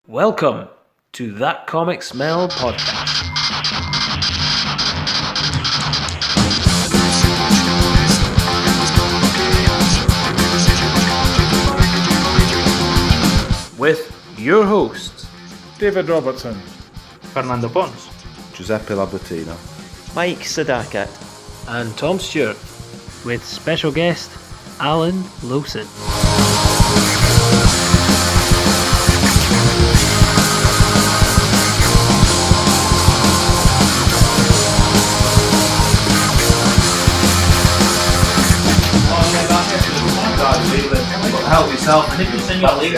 Welcome to That Comic Smell podcast. With your hosts, David Robertson, Fernando Pons, Giuseppe Labertino, Mike Sadakat, and Tom Stewart, with special guest Alan Lowson. help yourself. And if you send you a link,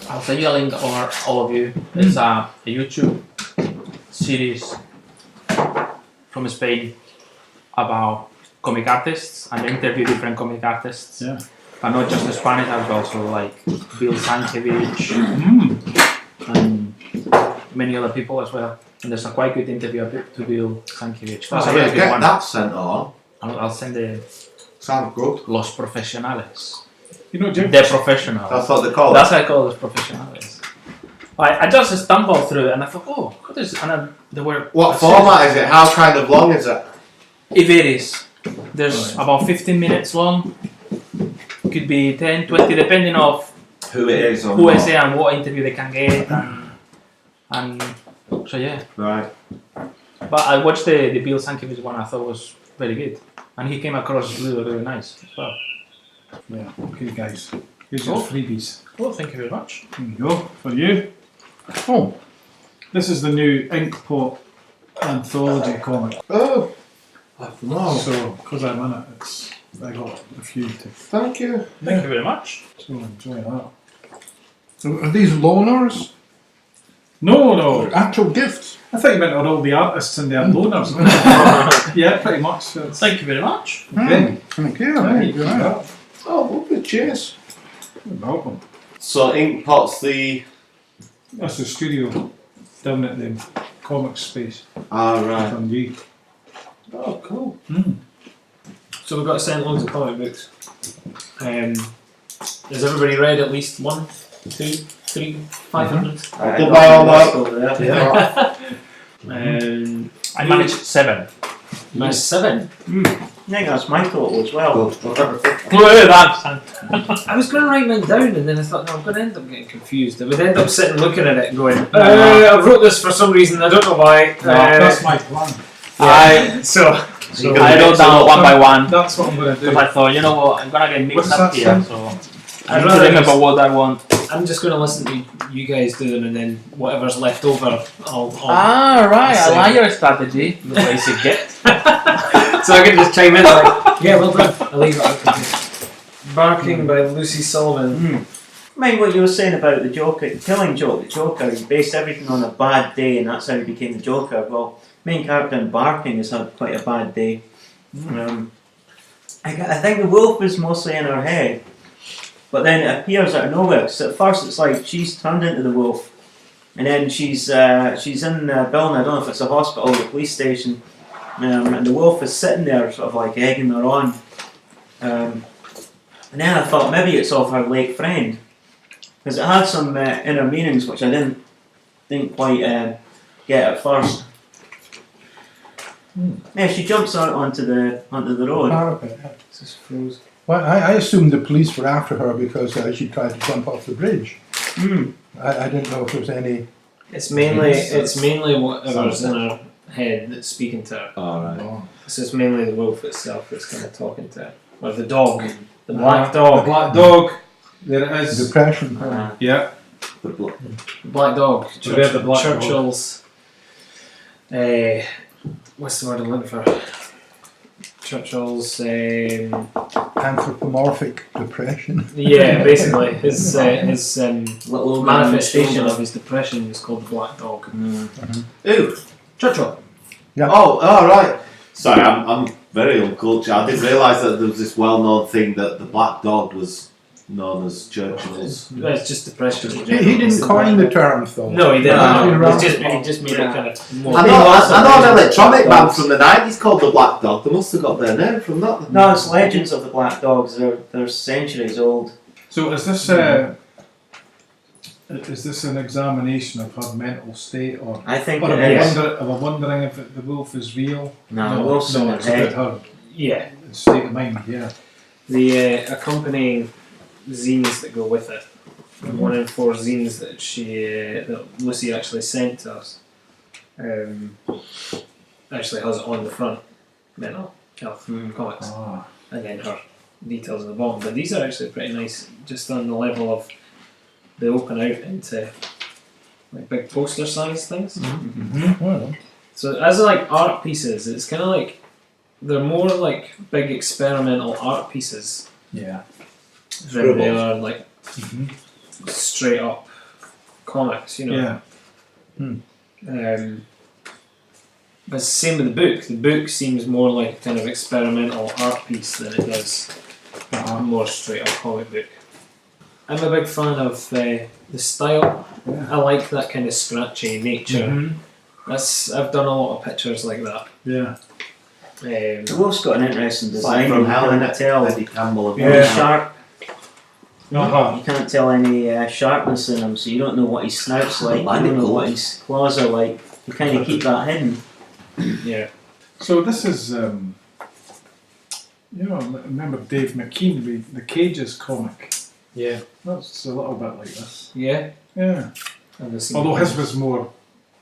I'll send you a link for all of you. It's a YouTube series from Spain about comic artists, and they interview different comic artists. Yeah. But not just the Spanish, but also like Bill Sienkiewicz and many other people as well. And there's a quite good interview to Bill Sienkiewicz. That's a really good get one. that sent on. I'll send the Sounds good. Los Profesionales. You know, Jim? The Professionals. That's what they call That's it. what I call Los Profesionales. I just stumbled through it and I thought, oh, what is it? And there were... What format is it? How kind of long is it? It varies. There's about 15 minutes long. Could be 10, 20, depending on Who it is or who what. I say and what interview they can get. And so yeah. Right. But I watched the Bill Sienkiewicz one. I thought was very good. And he came across really, really nice as well. Yeah, okay guys. Here's your freebies. Well, thank you very much. There you go, for you. Oh, this is the new Inkpot anthology comic. Oh. No. So, because I'm in it, I got a few to... Thank you. Thank you very much. So enjoy that. So are these loaners? No. Actual gifts? I thought you meant all the artists and their donors. Yeah, pretty much. So it's- Thank you very much. Okay. Thank you. There you Right. go. Oh, lovely. Cheers. You're welcome. So Inkpot's the... That's the studio down at the comic space Ah, right. from G. Oh, cool. So we've got sent loads of comic books. Has everybody read at least 1, 2, 3, 500? I'll buy all that. I managed 7. Nice 7. I think that's my total as well. Look at that. I was going to write mine down and then I thought, no, I'm going to end up getting confused. I would end up sitting looking at it and going, I wrote this for some reason, I don't know why. That's my plan. So I wrote down one by one. That's what I'm going to do. Because I thought, you know what, I'm going to get mixed What's up that here. say? So I I'd need to rather remember just- what I want. I'm just going to listen to you guys do them and then whatever's left over, I'll Right. I like your strategy. The way you get. so I can just chime in like, yeah, well done. I'll leave it out. Barking by Lucy Sullivan. Mind what you were saying about the Joker, Killing Joke, the Joker, he based everything on a bad day and that's how he became the Joker. Well, main character in Barking has had quite a bad day. I think the wolf is mostly in her head, but then it appears out of nowhere. So at first it's like she's turned into the wolf, and then she's in a building, I don't know if it's a hospital or a police station, and the wolf is sitting there sort of like egging her on. And then I thought maybe it's of her late friend, because it had some inner meanings which I didn't quite get at first. Yeah, she jumps out onto the road. Parapet. Just froze. Well, I assumed the police were after her because she tried to jump off the bridge. I didn't know if there was any... It's mainly whatever's in her head that's speaking to her. Alright. So it's mainly the wolf itself that's kind of talking to her. Or the dog. The black dog. The black dog. There it is. Depression. Yeah. The bl- The black dog. So they're the black dog. Churchill's. What's the word I'm looking for? Churchill's. Anthropomorphic depression. Yeah, basically his Little manifestation of his depression is called the black dog. Ooh. Churchill. Oh, alright. Sorry, I'm very uncultured. I didn't realise that there was this well-known thing that the black dog was known as Churchill's. It's just depression. in He general. It's didn't the coin the black dog. term though. No, he didn't. No, No, he he just made it kind of more. I know an electronic band from the 90s called the Black Dog. They must have got their name from that. No, it's legends of the black dogs. They're centuries old. So is this Is this an examination of her mental state, or I think am it I, is. am I wondering if the wolf is real? No, the wolf's in her it's about head. her Yeah. state of mind. Yeah. The accompanying zines that go with it. The 1 in 4 zines that that Lucy actually sent to us actually has it on the front, mental health comics, Ah. and then her details at the bottom. But these are actually pretty nice, just on the level of they open out into like big poster size things. Well, So as like art pieces, it's kind of like they're more like big experimental art pieces Yeah. than they are like straight up comics, you know. Yeah. But it's the same with the book. The book seems more like a kind of experimental art piece than it does a more straight up comic book. I'm a big fan of the style. Yeah. I like that kind of scratchy nature. Mm-hmm. I've done a lot of pictures like that. Yeah. The wolf's got an interesting Fly design. from You hell, can't innit? tell Eddie Campbell. any sharp. Uh-huh. You can't tell any sharpness in him, so you don't know what his snout's like. You don't know what his claws are like. You kind of keep that hidden. Yeah. So this is, you know, I remember Dave McKean, the Cages comic. Yeah. That's a little bit like this. Yeah. Yeah. And the Although his was more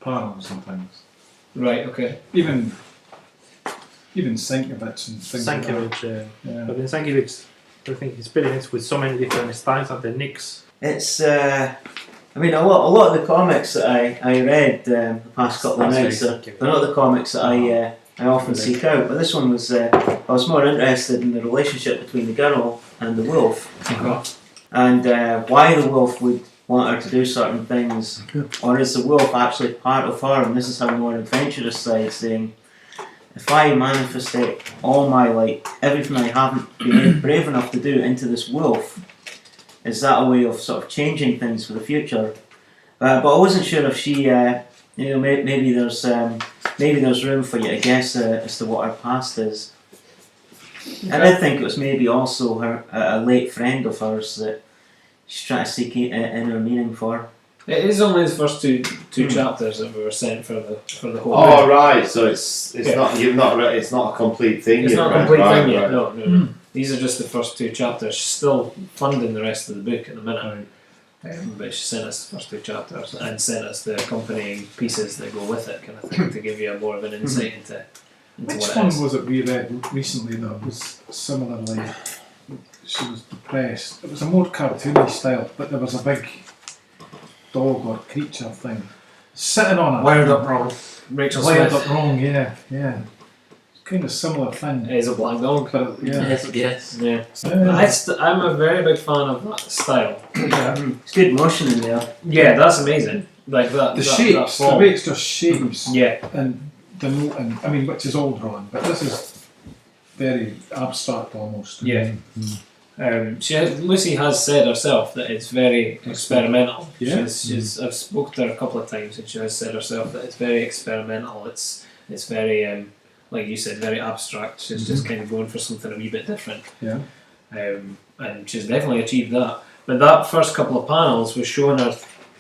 panels sometimes. Right. Okay. Even Sienkiewicz and things like that. Sienkiewicz, Yeah. but in Sienkiewicz, I think experiments with so many different styles and techniques. It's, I mean, a lot of the comics that I read the past couple of nights, they're not the comics that I often seek out, but this one was, I was more interested in the relationship between the girl and the wolf, and why the wolf would want her to do certain things, or is the wolf actually part of her, and this is her more adventurous side, saying, if I manifestate all my, like, everything I haven't been brave enough to do into this wolf, is that a way of sort of changing things for the future? But I wasn't sure if she, you know, maybe there's room for you to guess as to what her past is. I did think it was maybe also a late friend of hers that she's trying to seek inner meaning for. It is only the first two chapters that we were sent for the whole. Oh book. right, so it's not you've not read, it's not a complete thing. It's you've not a read, complete right, thing yet. right. No. These are just the first 2 chapters. She's still funding the rest of the book at the minute. But she sent us the first 2 chapters and sent us the accompanying pieces that go with it, kind of thing, to give you a more of an insight into Which what it one is. was it we read recently that was similarly, she was depressed? It was a more cartoony style, but there was a big dog or creature thing sitting on it. Wired Up Wrong. Rachel Wired Smith. Up Wrong, yeah. It's kind of similar thing. It is a black dog. But yeah. Yes. Yeah. Yeah. I'm a very big fan of that style. It's good motion in there. Yeah, that's amazing. Like that. The that, shapes, that the form. way it's just shapes, Yeah. and I mean, which is all drawn, but this is very abstract almost. Yeah. Lucy has said herself that it's very experimental. Yeah. I've spoken to her a couple of times, and she has said herself that it's very experimental. It's very like you said, very abstract. She's just kind of going for something a wee bit different. Yeah. And she's definitely achieved that. But that first couple of panels was showing her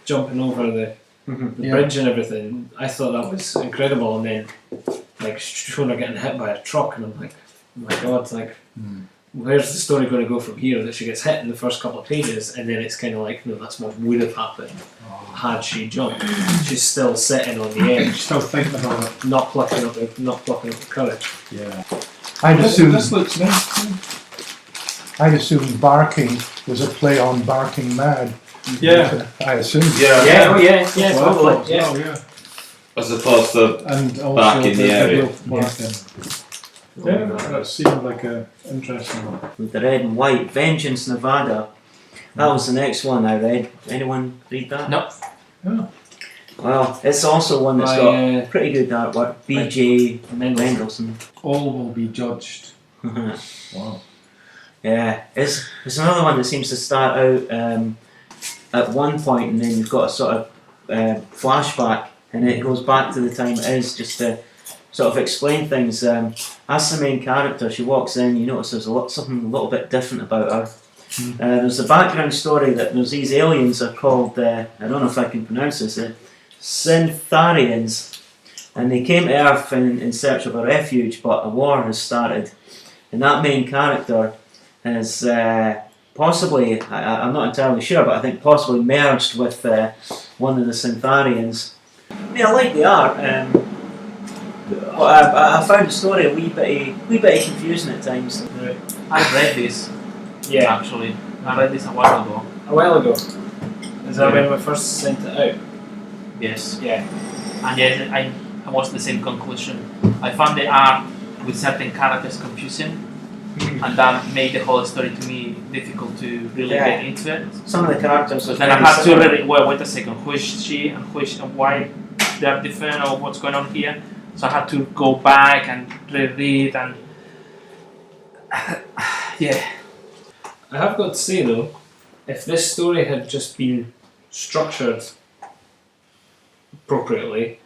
jumping over the bridge and everything. I thought that was incredible, and then like showing her getting hit by a truck, and I'm like, oh my god, like. Where's the story going to go from here? That she gets hit in the first couple of pages, and then it's kind of like, no, that's what would have happened had she jumped. She's still sitting on the edge, Still thinking about it. not plucking up the courage. Yeah. I'd assumed This looks nice. I'd assumed barking was a play on barking mad. Yeah. I assumed. Yeah, oh yeah, Well, I totally, thought as yeah. well, yeah. As opposed to And also Back in the area. real barking. Yeah, that seemed like a interesting one. With the red and white, Vengeance, Nevada. That was the next one I read. Anyone read that? No. Yeah. Well, it's also one that's By, got pretty good artwork. B.J. Mendelssohn. Mendelssohn. All will be judged. Wow. Yeah, it's another one that seems to start out at one point, and then you've got a sort of flashback, and it goes back to the time it is, just to sort of explain things. As the main character, she walks in, you notice there's something a little bit different about her. There's a background story that there's these aliens are called, I don't know if I can pronounce this, Syntharians, and they came to Earth in search of a refuge, but a war has started, and that main character has possibly, I'm not entirely sure, but I think possibly merged with one of the Syntharians. I mean, I like the art, but I found the story a wee bit confusing at times. Right. I've read this. Yeah. Actually, I read this a while ago. A while ago. Is that when we first sent it out? Yes. Yeah. And yes, I was the same conclusion. I found the art with certain characters confusing, and that made the whole story to me difficult to really get into it. Some of the characters. Then I had to really wait a second. Who is she and why they are different or what's going on here? So I had to go back and reread and yeah. I have got to say though, if this story had just been structured appropriately,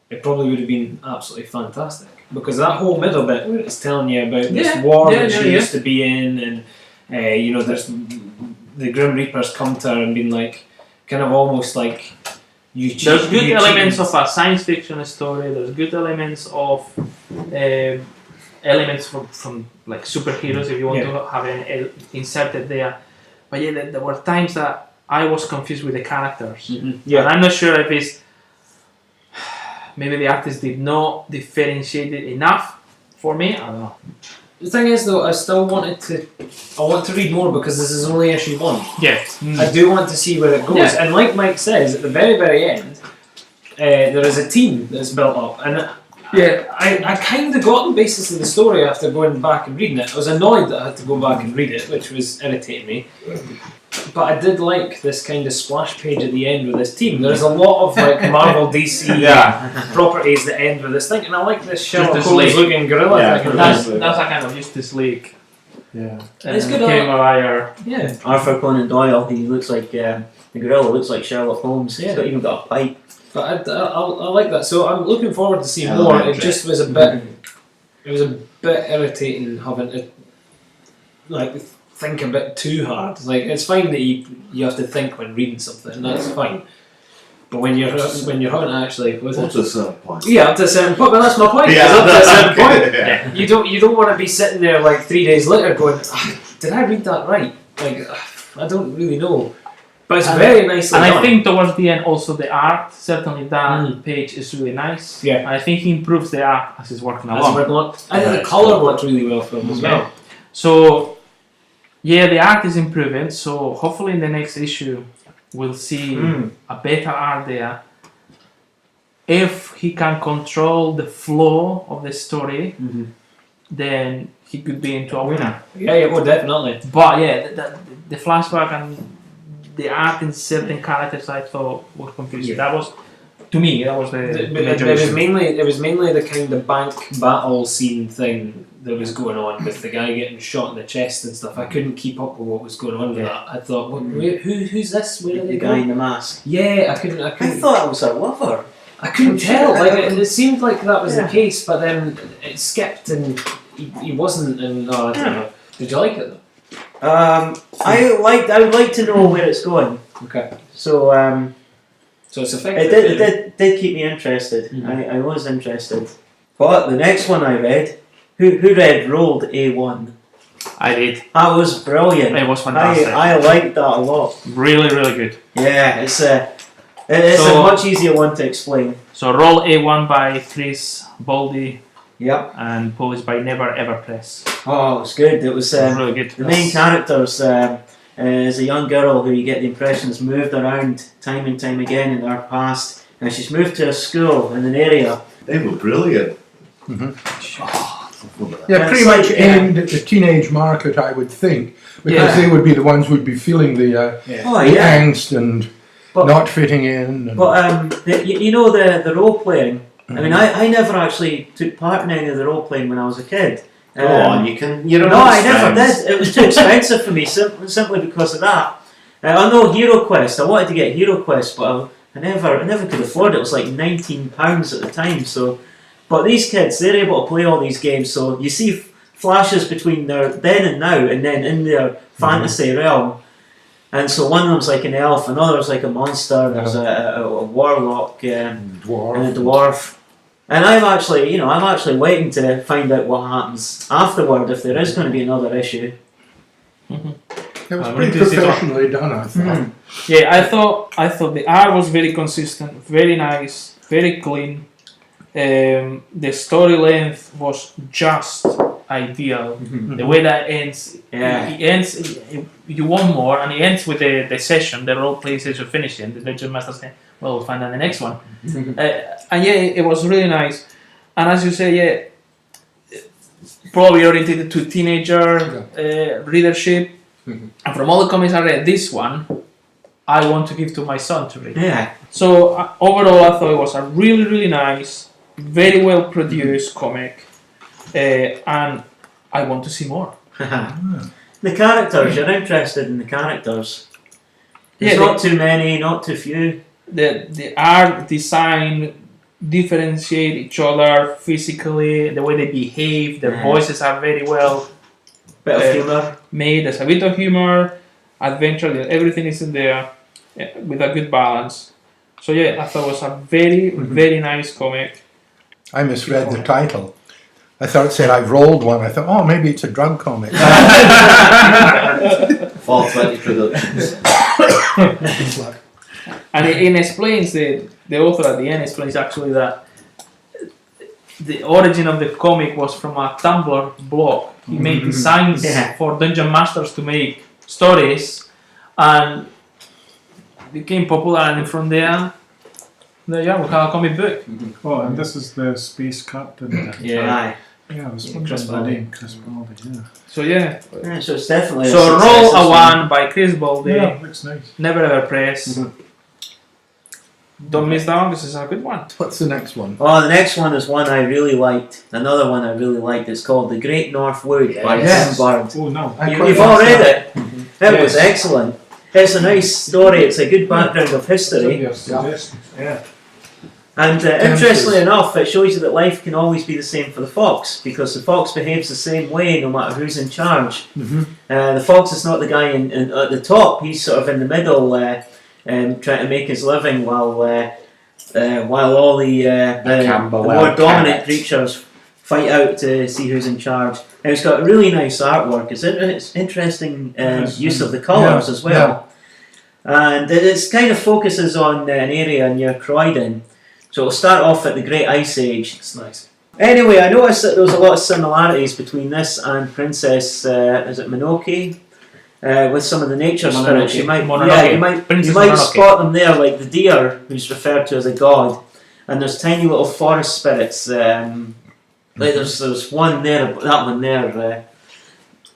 it probably would have been absolutely fantastic. Because that whole middle bit where it's telling you about this war that she used to be in, and there's the Grim Reapers come to her and been like, kind of almost like there's good elements of a science fiction story. There's good elements of elements from like superheroes if you want to have an inserted there. But yeah, there were times that I was confused with the characters. And I'm not sure if it's maybe the artist did not differentiate it enough for me. I don't know. The thing is though, I want to read more because this is only issue 1. Yeah. I do want to see where it goes. Yeah. And like Mike says, at the very, very end, there is a team that's built up. And I kind of got the basis of the story after going back and reading it. I was annoyed that I had to go back and read it, which was irritating me. But I did like this kind of splash page at the end with this team. There's a lot of like Marvel DC properties that end with this thing, and I like this Sherlock Holmes looking gorilla thing. That's a kind of Justice League. Yeah. It's good. Yeah. Arthur Conan Doyle. He looks like the gorilla looks like Sherlock Holmes. He's even got a pipe. But I like that. So I'm looking forward to seeing more. It just was a bit. It was a bit irritating having to like think a bit too hard. Like it's fine that you have to think when reading something. That's fine. But when you're having to actually Up to a certain point. Yeah, up to a certain point. But that's my point. Yeah, up to a certain point. Yeah. You don't want to be sitting there like 3 days later going, did I read that right? Like I don't really know. But it's very nicely done. And I think towards the end also the art, certainly that page is really nice. Yeah. And I think he improves the art as he's working along. I think the colour worked really well for him as well. So yeah, the art is improving, so hopefully in the next issue we'll see a better art there. If he can control the flow of the story, then he could be into a winner. Yeah, well, definitely. But yeah, the flashback and the art in certain characters I thought were confusing. That was, to me, that was the major issue. It was mainly the kind of bank battle scene thing that was going on with the guy getting shot in the chest and stuff. I couldn't keep up with what was going on with that. I thought, who's this? Where are they The guy going? in the mask. Yeah, I couldn't. I thought it was a lover. I couldn't tell. Like it seemed like that was the case, but then it skipped and he wasn't. And I don't know. Did you like it though? I would like to know where it's going. Okay. So So it's effective. it did keep me interested. I was interested. But the next one I read, who read Rolled A1? I did. That was brilliant. It was fantastic. I liked that a lot. Really, really good. Yeah, it's a much easier one to explain. So Roll A1 by Chris Baldy Yep. and published by Never Ever Press. Oh, it was good. It was Really good. the main characters is a young girl who you get the impression has moved around time and time again in her past, and she's moved to a school in an area. They were brilliant. Yeah, pretty much aimed at the teenage market, I would think, because they would be the ones who would be feeling the angst and not fitting in. And But you know the role playing. I mean, I never actually took part in any of the role playing when I was a kid. Go on, you can. You know. No, I never did. It was too expensive for me, simply because of that. I know Hero Quest. I wanted to get Hero Quest, but I never could afford it. It was like £19 at the time. So, but these kids, they're able to play all these games. So you see flashes between their then and now, and then in their fantasy realm. And so one of them's like an elf, another's like a monster. There's a warlock and a dwarf. And I'm actually waiting to find out what happens afterward if there is going to be another issue. It was pretty professionally done, I thought. Yeah, I thought the art was very consistent, very nice, very clean. The story length was just ideal. The way that ends, it ends. You want more, and it ends with the session, the role play session finishing. The Dungeon Master saying, "Well, we'll find out the next one." And yeah, it was really nice. And as you say, probably oriented to teenager readership. And from all the comics I read, this one I want to give to my son to read. Yeah. So overall, I thought it was a really, really nice, very well produced comic, and I want to see more. The characters, you're interested in the characters. There's not too many, not too few. The art design differentiate each other physically, the way they behave, their voices are very well bit of humor made. There's a bit of humor, adventure, everything is in there with a good balance. So yeah, I thought it was a very, very nice comic. I misread the title. I thought it said I've rolled one. I thought, oh, maybe it's a drug comic. Fall 20 Productions. And it explains, the author at the end explains actually that the origin of the comic was from a Tumblr blog. He made designs for Dungeon Masters to make stories, and became popular, and from there we have a comic book. Oh, and this is the space captain. Yeah, I was wondering the name, Chris Baldy. So so it's definitely so Roll a One by Chris Baldy. Yeah, looks nice. Never Ever Press. Don't miss that one. This is a good one. What's the next one? Oh, the next one is one I really liked. Another one I really liked. It's called The Great North Wood by Tim Bird. Oh no, You've all read it. It was excellent. It's a nice story. It's a good background of history. Yeah. And interestingly enough, it shows you that life can always be the same for the fox, because the fox behaves the same way no matter who's in charge. The fox is not the guy at the top. He's sort of in the middle, trying to make his living while all the more dominant creatures fight out to see who's in charge. And it's got really nice artwork. It's interesting use of the colours as well. And it kind of focuses on an area near Croydon. So it'll start off at the Great Ice Age. It's nice. Anyway, I noticed that there was a lot of similarities between this and Princess Mononoke. With some of the nature spirits, you might spot them there, like the deer, who's referred to as a god, and there's tiny little forest spirits. Like there's one there, that one there.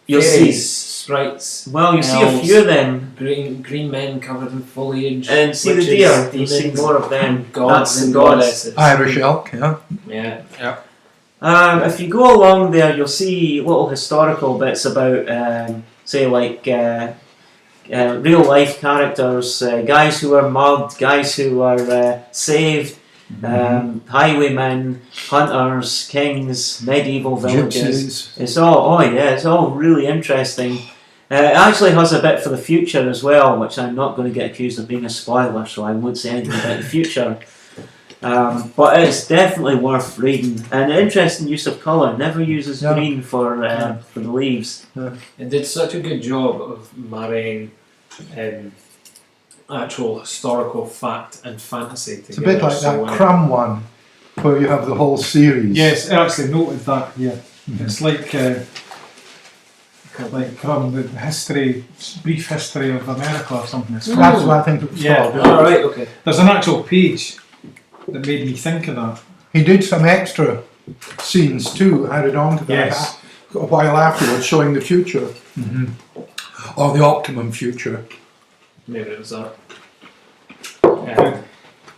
You'll see sprites. Well, you see a few of them. Green men covered in foliage. And see the deer. You see more of them. Gods and goddesses. Irish elk, Yeah. If you go along there, you'll see little historical bits about. Say like real life characters, guys who are mugged, guys who are saved, highwaymen, hunters, kings, medieval villages. Gypsies. It's all really interesting. It actually has a bit for the future as well, which I'm not going to get accused of being a spoiler, so I won't say anything about the future. But it's definitely worth reading. An interesting use of colour. Never uses green for the leaves. It did such a good job of marrying actual historical fact and fantasy together. It's a bit like that Crumb one, where you have the whole series. Yes, I actually noted that. Yeah, it's like Crumb, the brief history of America or something. That's what I think it was called. All right. Okay. There's an actual page that made me think of that. He did some extra scenes too, added on to that Yes. a while afterwards, showing the future. Or the optimum future. Maybe it was that. It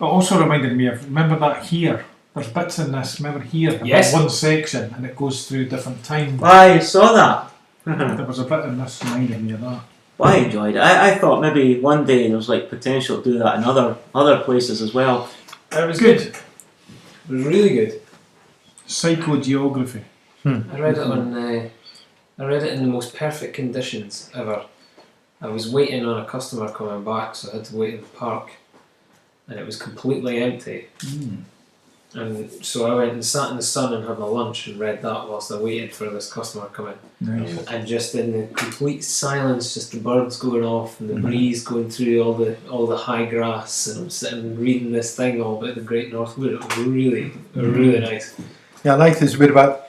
also reminded me of, remember that here? There's bits in this, remember here? Yes. One section, and it goes through different times. I saw that. There was a bit in this reminding me of that. Well, I enjoyed it. I thought maybe one day there's like potential to do that in other places as well. It was Good. It was really good. Psychogeography. I read it on I read it in the most perfect conditions ever. I was waiting on a customer coming back, so I had to wait in the park, and it was completely empty. And so I went and sat in the sun and had my lunch and read that whilst I waited for this customer coming. Nice. And just in the complete silence, just the birds going off and the breeze going through all the high grass, and I'm sitting reading this thing all about the Great North Wood. It was really nice. Yeah, I like this bit about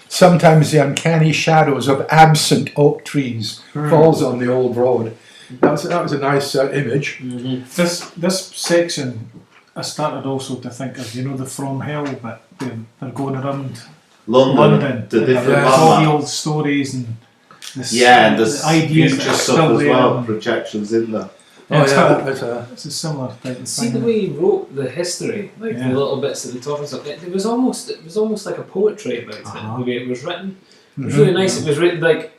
sometimes the uncanny shadows of absent oak trees falls on the old road. That was a nice image. This section, I started also to think of, the From Hell bit. They're going around London. The different There's all the landmarks. old stories and And there's the ideas future that are stuff still as there. well, projections in there. It's a similar type of See thing. the way he wrote the history, like the little bits at the top and stuff. It was almost like a poetry about it. The way it was written, it was really nice. It was written like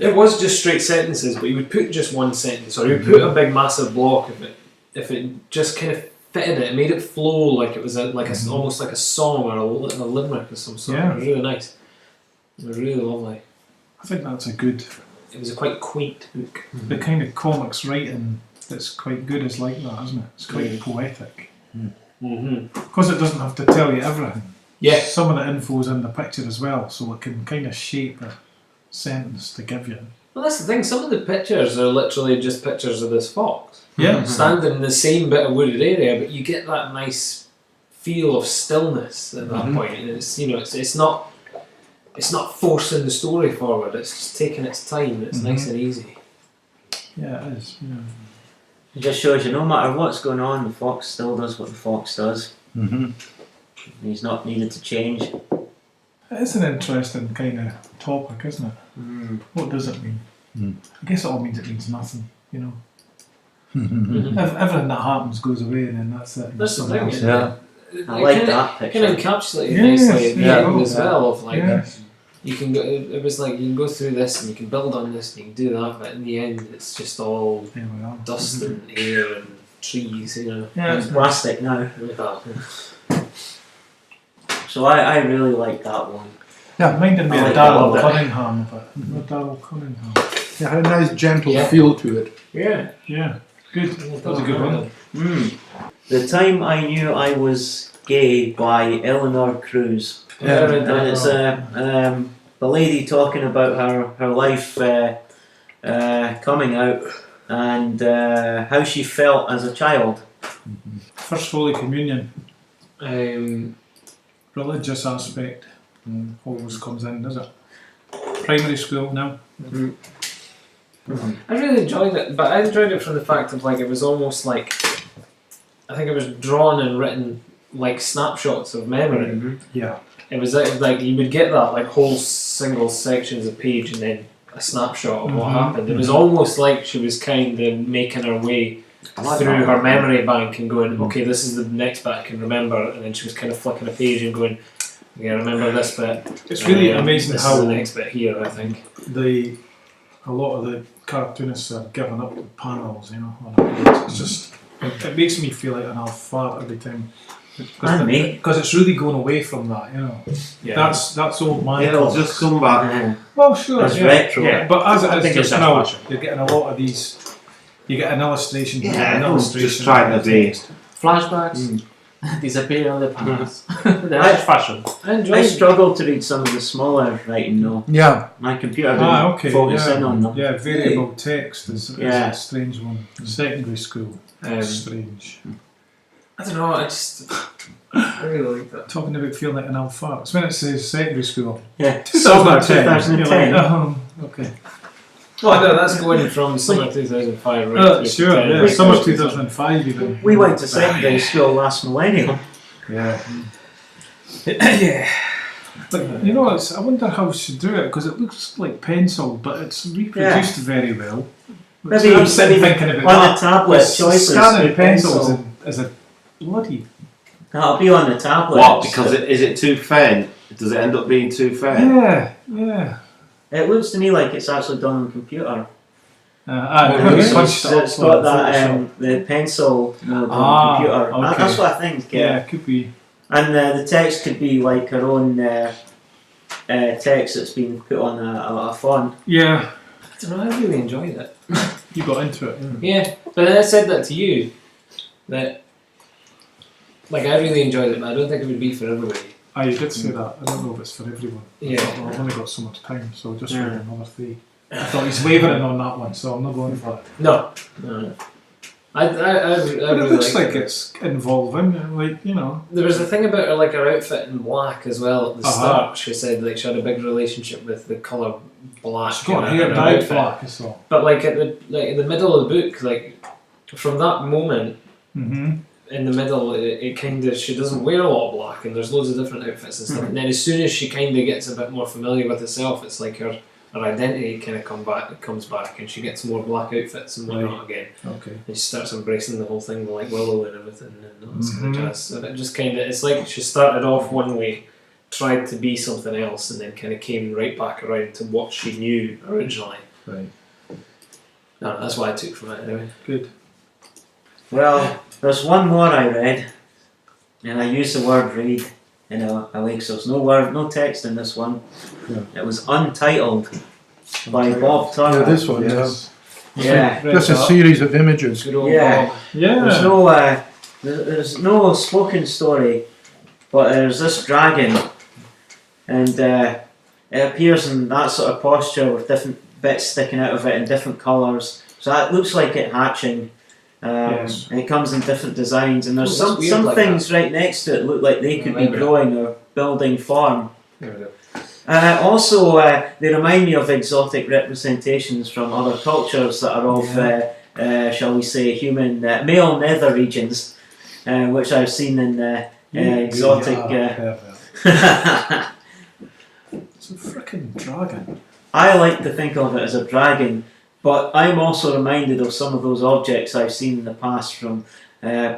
it was just straight sentences, but you would put just one sentence, or you would put a big massive block if it just kind of fitted it. It made it flow like it was almost like a song or a limerick of some sort. Yeah. It was really nice. It was really lovely. I think that's a good. It was a quite quaint book. The kind of comics writing that's quite good is like that, isn't it? It's quite poetic. Because it doesn't have to tell you everything. Yeah. Some of the info's in the picture as well, so it can kind of shape a sentence to give you. Well, that's the thing. Some of the pictures are literally just pictures of this fox. Yeah. Standing in the same bit of wooded area, but you get that nice feel of stillness at that point, and it's not forcing the story forward. It's just taking its time. It's nice and easy. Yeah, it is. Yeah. It just shows you no matter what's going on, the fox still does what the fox does. He's not needed to change. It is an interesting kind of topic, isn't it? What does it mean? I guess it all means it means nothing, If everything that happens goes away, and then that's it. That's the thing. Yeah. I like that picture. Kind of encapsulated nicely at the end as yeah. well. Of like, Yes. you can go. It was like you can go through this and you can build on this and you can do that, but in the end, it's just all There we are. dust and air and trees. Yeah, it's plastic now. Like that. So I really like that one. Yeah, reminded me I of like Darrell that. Cunningham, but not Darrell Cunningham. Yeah, had a nice gentle Yeah. feel to it. Yeah. Yeah, good. That was a good one. The Time I Knew I Was Gay by Eleanor Cruz. Yeah. And it's the lady talking about her life coming out and how she felt as a child. First Holy Communion. Religious aspect always comes in, does it? Primary school now. I really enjoyed it, but I enjoyed it from the fact of like it was almost like I think it was drawn and written like snapshots of memory. Yeah. It was like you would get that like whole single sections of page and then a snapshot of what happened. It was almost like she was kind of making her way through her memory bank and going, okay, this is the next bit I can remember, and then she was kind of flicking a page and going, okay, I remember this bit. It's really amazing this how is the next bit here, I think. a lot of the cartoonists are giving up the panels, on a page. It's just it makes me feel like an alpha every time. And me. Because it's really going away from that, Yeah. That's old man. It'll comics. just come back. Well, sure. It's yeah. retro. Yeah, but as it I is think just it's now, fashion. you're getting a lot of these. You get an illustration. you get an everyone's illustration. just trying to be. Flashbacks disappear on the past. That's fashion. I enjoy I it. struggle to read some of the smaller writing though. Yeah. My computer didn't Okay. focus yeah. in on them. Yeah, variable text is Yeah. a strange one. Secondary school. Strange. I don't know, I really like that. Talking about feeling like an alpha. It's when it says secondary school. Yeah. 2010. 2010. You're like, okay. Oh no, that's going from summer 2005 right through Sure, to 10. yeah. Summer 2005 even. We went to secondary school last millennium. Yeah. Yeah. But I wonder how she do it because it looks like pencil, but it's reproduced very well. Maybe I'm sitting thinking about on that. the tablet choices. Scanning with pencils pencil. is a bloody. That'll be on the tablet. What? Because is it too faint? Does it end up being too faint? Yeah. It looks to me like it's actually done on the computer. Punched it up It's got on that Photoshop. the pencil mode on the computer. okay. That's what I think. Yeah, it could be. And the text could be like her own text that's been put on a font. Yeah, I don't know, I really enjoyed it. you got into it. Yeah, but then I said that to you, that, like, I really enjoyed it, but I don't think it would be for everybody. You did say that. I don't know if it's for everyone. Yeah. I've only got so much time, so I'll just read another 3. I thought he's wavering on that one, so I'm not going for it. No. I But it really looks liked like it's involving, like, you know. There was a thing about her, like her outfit in black as well at the Uh-huh. start. She said like she had a big relationship with the colour black. She's got in hair her dyed outfit. black as well. But like in the middle of the book, like from that moment Mm-hmm. in the middle, it kind of, she doesn't wear a lot of black, and there's loads of different outfits and stuff. And then as soon as she kind of gets a bit more familiar with herself, it's like her identity kind of comes back, and she gets more black outfits and whatnot again. Okay. And she starts embracing the whole thing with like Willow and everything and all this kind of Mhm. jazz. So it just kind of, it's like she started off one way, tried to be something else, and then kind of came right back around to what she knew originally. Right. No, that's what I took from it anyway. Good. Well, there's one more I read, and I used the word read in a week, so there's no text in this one. Yeah. It was Untitled by Bob Yeah, Turner. this one. Yes. Yeah. Just a series of images. Good old Yeah. Bob. Yeah. There's no spoken story, but there's this dragon, and it appears in that sort of posture with different bits sticking out of it in different colours. So that looks like it hatching. Yes. And it comes in different designs, and there's Oh, that's some weird like things right next to it look like they could be Maybe. growing or building farm. There we go. Also, they remind me of exotic representations from other cultures that are of, shall we say, human male nether regions, which I've seen in exotic. It's a freaking dragon. I like to think of it as a dragon, but I'm also reminded of some of those objects I've seen in the past from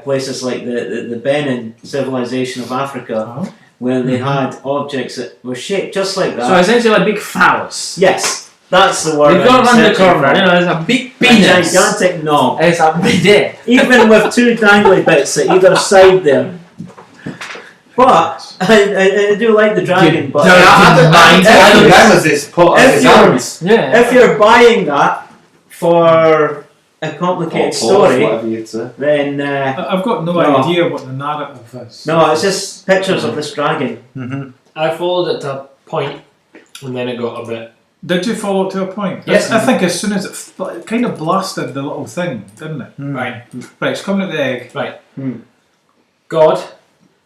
places like the Benin civilization of Africa, Oh. where they had objects that were shaped just like that. So essentially a big phallus. Yes, that's the word. We've got I'm around the searching corner, for. you know, there's a big A penis. gigantic knob. It's a bidet. Even with 2 dangly bits at either side there. But I do like the dragon. But I don't know as it's put on if his you're- arms. Yeah. if you're buying that for a complicated story, Whatever you'd say. then I've got no No. idea what the narrative is. no, it's just pictures of this dragon. Mm-hmm. I followed it to a point, and then it got a bit. Did you follow it to a point? Yes. I think as soon as it kind of blasted the little thing, didn't it? Right. Right, it's coming at the egg. God.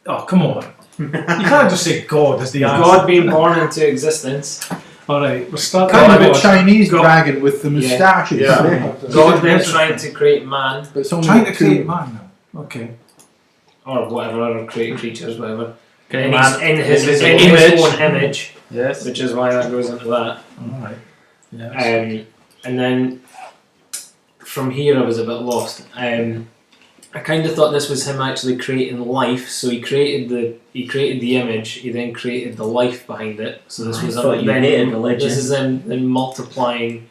Oh, come on. You can't just say God as the answer. God being born into existence. Alright, we're starting Kind of a God. Chinese Go- dragon with the moustaches. God then trying to create man, But it's only Trying to two. create man now. Okay. or whatever other create creatures, whatever. Create In man his, in his in own his image. own image, Yes. which is why that goes into that. Alright. Yes. And then from here I was a bit lost. I kind of thought this was him actually creating life. So he created the image. He then created the life behind it. So this I was thought you then hated religion. this is then multiplying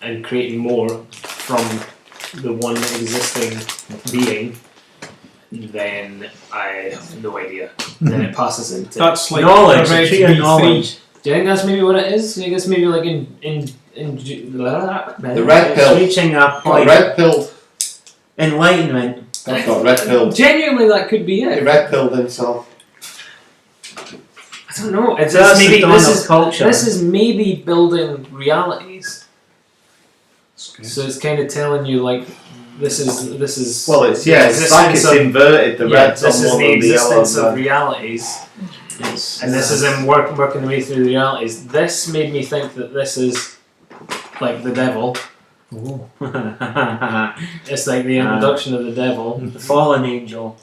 and creating more from the one existing being. Then I have no idea. Then it passes into. That's like Knowledge, a a red tree of B3. knowledge. Do you think that's maybe what it is? I guess maybe like in The red pill. Reaching a Got point. red pilled. Enlightenment. That's got red pilled. Genuinely, that could be He it. red pilled himself. I don't know. It's That's maybe the dawn of culture. this is maybe building realities. Okay. So it's kind of telling you like this is. Well, it's the it's like it's existence of- inverted. The yeah, red's this on is one the and the existence yellow's of realities, and this is him working the way through the realities. This made me think that this is like the devil. Oh. It's like the introduction of the devil. The fallen angel.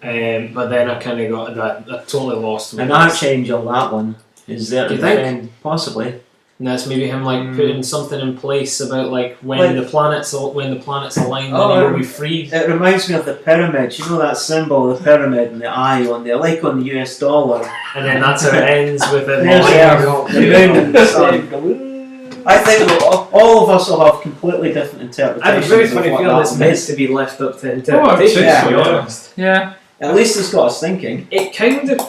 But then I kind of got that. I totally lost. An archangel, that one. Is there to You think? defend? Possibly. And that's maybe him like putting something in place about like when Like- the planets align, Oh, then he will be freed. It reminds me of the pyramid. You know that symbol, the pyramid and the eye on there, like on the US dollar. And then that's how it ends with it. There's aligning. the moon and the sun. I think that all of us will have completely different interpretations. I have a very funny of what feeling that it's meant means. to be left up to Oh, interpretation. yeah. To be honest, Yeah. At least it's got us thinking. it kind of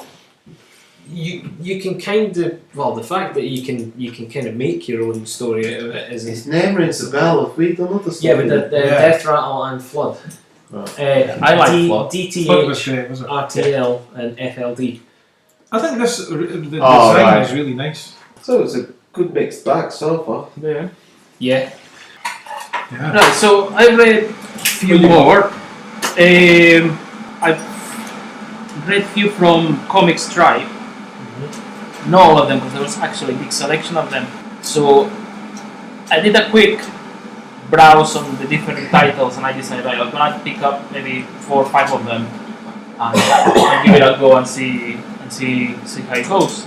you can kind of the fact that you can kind of make your own story out of it is His name rings a bell. Have we done other stuff? yeah, but the Death Rattle and Flood. Right. I like Flood Flood. was DTH, great, wasn't it? RTL, and FLD. I think the design right. is really nice. So it's a good mixed bag so far. Yeah. Yeah. Yeah. Right, so I read a few more. I've read a few from ComixTribe. Not all of them, because there was actually a big selection of them. So I did a quick browse on the different titles, and I decided I'm gonna pick up maybe 4 or 5 of them and give it a go and see how it goes.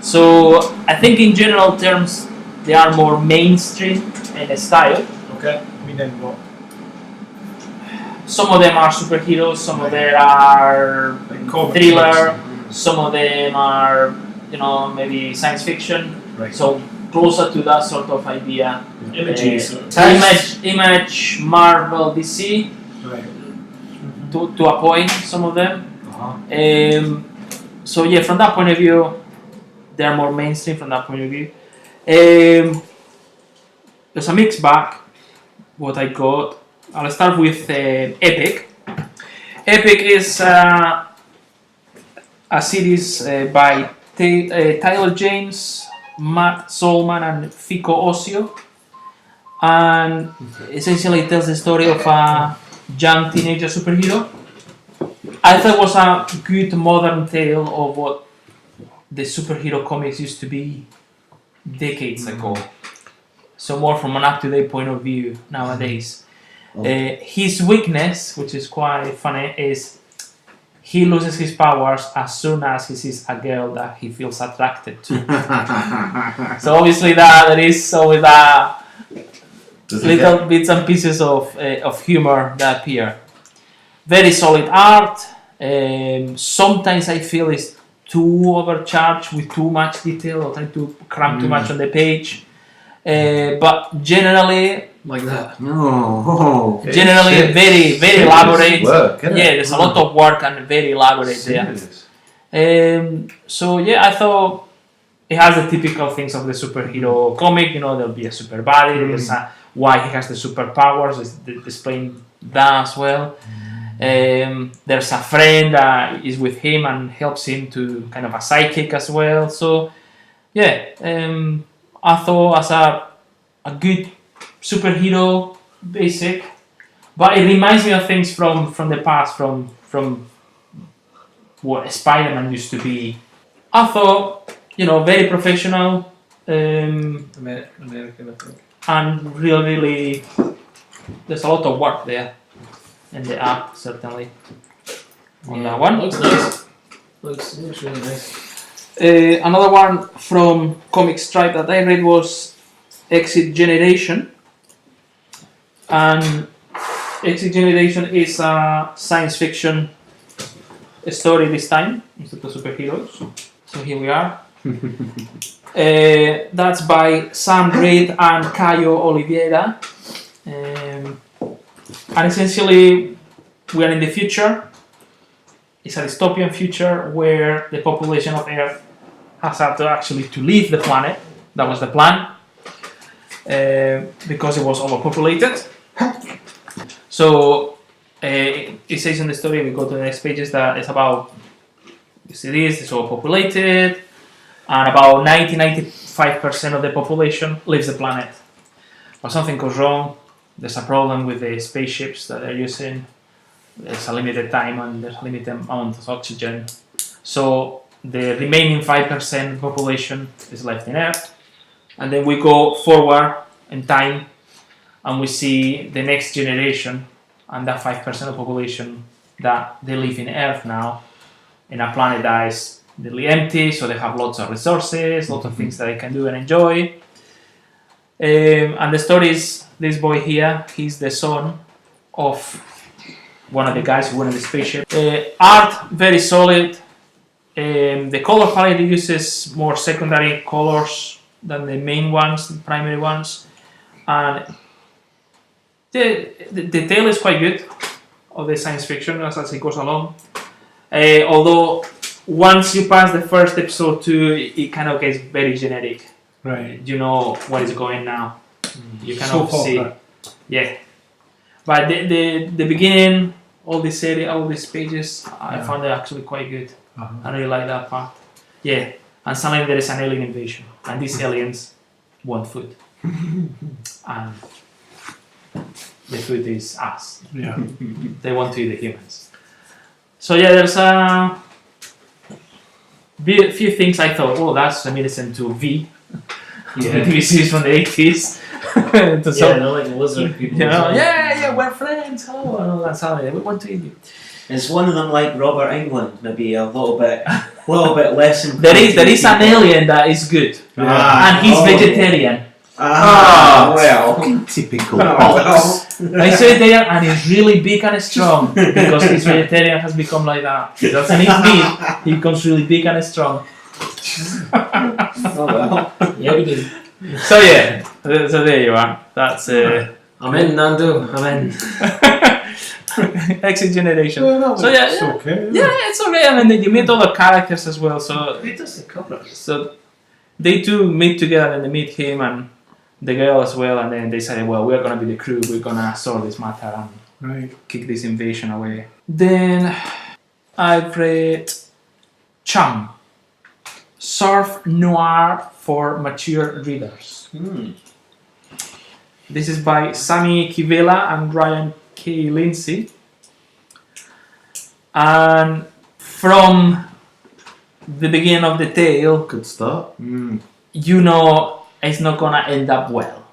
So I think in general terms they are more mainstream in style. Okay. Meaning what? Some of them are superheroes, some of them are Like comic thriller, books. some of them are, maybe science fiction. Right. So closer to that sort of idea. Images. Image, Marvel, DC, Right. to a point, some of them. Uh-huh. So yeah, from that point of view, they are more mainstream from that point of view. There's a mixed bag, what I got. I'll start with Epic. Epic is a series by Tyler James, Matt Solman, and Fico Ossio. And essentially it tells the story of a young teenager superhero. I thought it was a good modern tale of what the superhero comics used to be decades ago. So more from an up-to-date point of view nowadays. His weakness, which is quite funny, is he loses his powers as soon as he sees a girl that he feels attracted to. So obviously there is always little bits and pieces of humor that appear. Very solid art. Sometimes I feel it's too overcharged with too much detail or trying to cram too much on the page. But generally, Like that. No. generally very very elaborate. Work, isn't it? There's a lot of work and very elaborate there. So yeah, I thought it has the typical things of the superhero comic. There'll be a super body. There's why he has the superpowers. It's displaying that as well. There's a friend that is with him and helps him to kind of a sidekick as well. So yeah, I thought as a good superhero basic, but it reminds me of things from the past, from what Spider-Man used to be. I thought, very professional, American, I think. and really, there's a lot of work there in the app, certainly. On that one. Looks nice. Looks really nice. Another one from ComixTribe that I read was Exit Generation. And Exit Generation is a science fiction story this time, instead of superheroes. So here we are. That's by Sam Reid and Caio Oliveira. And essentially, we are in the future. It's a dystopian future where the population of Earth has had to leave the planet. That was the plan. Because it was overpopulated. So it says in the story, we go to the next pages, that it's about it's overpopulated, and about 90-95% of the population leaves the planet. But something goes wrong. There's a problem with the spaceships that they're using. There's a limited time and there's a limited amount of oxygen. So the remaining 5% population is left in Earth. And then we go forward in time and we see the next generation and that 5% of population that they live in Earth now, in a planet that is nearly empty, so they have lots of resources, lots of things that they can do and enjoy. And the story is this boy here, he's the son of one of the guys who went on the spaceship. Art, very solid. The color palette uses more secondary colors than the main ones, the primary ones. And the tale is quite good of the science fiction as it goes along. Although once you pass the first episode 2, it kind of gets very generic. Right. You know what is going now. You kind Soap of see. opera. Yeah. But the beginning, all this area, all these pages, I found it actually quite good. I really like that part. Yeah. And suddenly there is an alien invasion, and these aliens want food. And the food is us. Yeah. They want to eat the humans. So yeah, there's a few things I thought, oh, that's reminiscent to V. Yeah. The TV series from the 80s. Yeah, they're like lizard people. You know, yeah, we're friends. Oh, and all that stuff. We want to eat you. Is one of them like Robert Englund? Maybe a little bit less. There is an alien that is good, and he's vegetarian. Well. Fucking typical Oh, box. He's vegetarian and he's really big and strong because his vegetarian has become like that. He doesn't eat meat. He becomes really big and strong. Oh well. Yeah, we do. So yeah, so there you are. That's I'm in, Nando. I'm in. Exit Generation. Well, So yeah, it's yeah. okay. Yeah, it's okay. I mean, you meet all the characters as well. So Who does the cover? So they two meet together and they meet him and the girl as well, and then they say, well, we're gonna be the crew, we're gonna solve this matter and Right. kick this invasion away. Then I've read Chum, Surf Noir for Mature Readers. This is by Sammy Kivela and Ryan K. Lindsay. And from the beginning of the tale, Good start. you know it's not gonna end up well.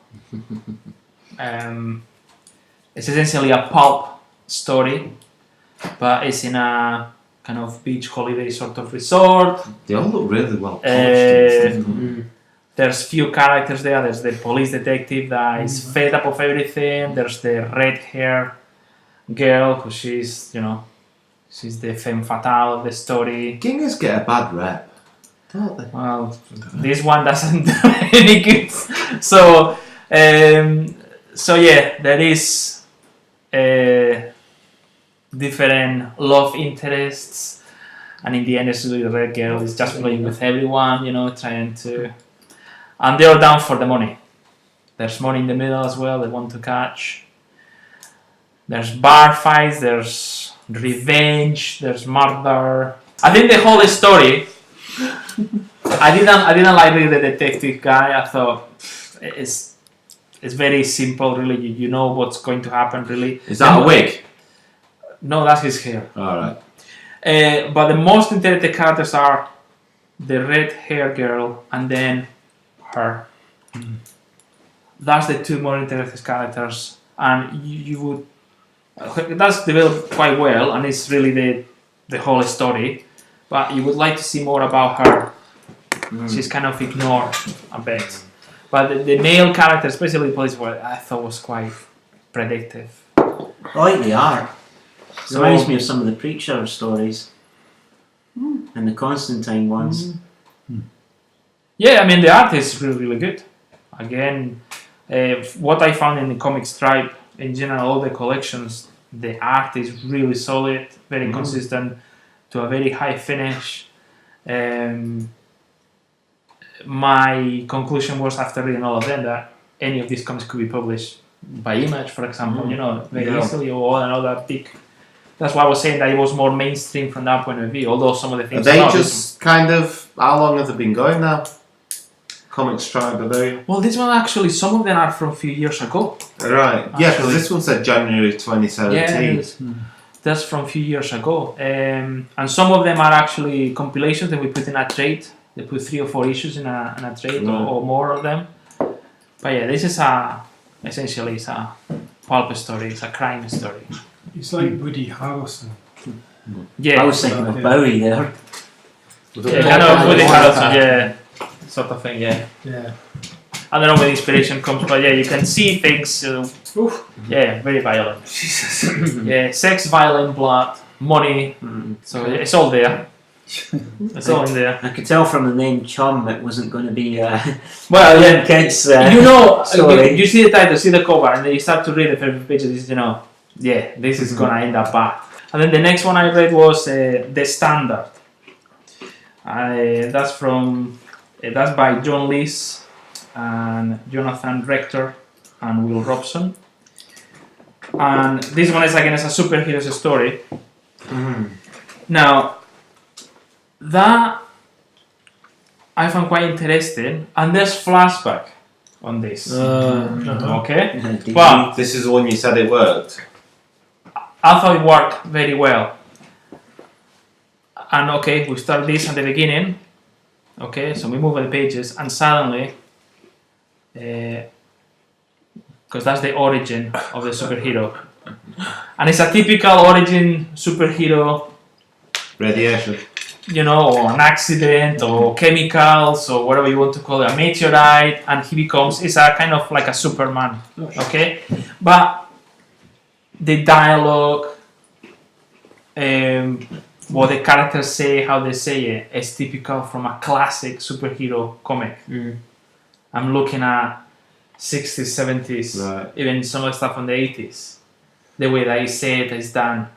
It's essentially a pulp story, but it's in a kind of beach holiday sort of resort. They all look really well polished. There's few characters there. There's the police detective that is fed up of everything. There's the red hair girl who she's the femme fatale of the story. Gingers get a bad rep, don't they? Well, this one doesn't do any good. So yeah, there is different love interests, and in the end, the red girl is just playing with everyone, trying to, and they're down for the money. There's money in the middle as well. They want to catch. There's bar fights. There's revenge. There's murder. I think the whole story. I didn't like really the detective guy. I thought it's very simple, really. You know what's going to happen, really. Is that a wig? No, that's his hair. Alright. But the most interesting characters are the red hair girl and then her. That's the two more interesting characters, and you would. That's developed quite well, and it's really the whole story. But you would like to see more about her. She's kind of ignored a bit. But the male character, especially the police boy, I thought was quite predictive. I like the art. It reminds me of some of the Preacher stories. And the Constantine ones. Yeah, I mean, the art is really, really good. Again, what I found in the ComixTribe, in general, all the collections, the art is really solid, very consistent, to a very high finish. My conclusion was, after reading all of them, that any of these comics could be published by Image, for example, very easily, or another big. That's why I was saying that it was more mainstream from that point of view, although some of the things Are they just kind of, how long have they been going now? ComixTribe, are they? Well, this one actually, some of them are from a few years ago. Right, yeah, because Actually. this one said January 2017. Yeah, that's from a few years ago. And some of them are actually compilations that we put in a trade. They put 3 or 4 issues in a trade or more of them. But yeah, this is essentially it's a pulp story, it's a crime story. It's like Woody Harrelson. Yeah, I was thinking of Bowie there. yeah, kind of Woody Harrelson, yeah, sort of thing, yeah. Yeah. I don't know where the inspiration comes, but yeah, you can see things. Yeah, very violent. Jesus. Yeah, sex, violent, blood, money. So it's all there. It's all in there. I could tell from the name Chum it wasn't going to be Well, yeah, kids. you see the title, see the cover, and then you start to read the first pages. This is gonna end up bad. And then the next one I read was The Standard. That's by John Lees and Jonathan Rector and Will Robson. And this one is again as a superhero's story. Now, that I found quite interesting, and there's flashback on this. Okay, but This is the one you said it worked. I thought it worked very well. And okay, we start this at the beginning. Okay, so we move the pages, and suddenly, because that's the origin of the superhero, and it's a typical origin superhero. Radiation. You know, or an accident, or chemicals, or whatever you want to call it, a meteorite, and he becomes, it's a kind of like a Superman, okay? But the dialogue, what the characters say, how they say it, is typical from a classic superhero comic. I'm looking at 60s, 70s, even some of the stuff from the 80s. The way that he said is done.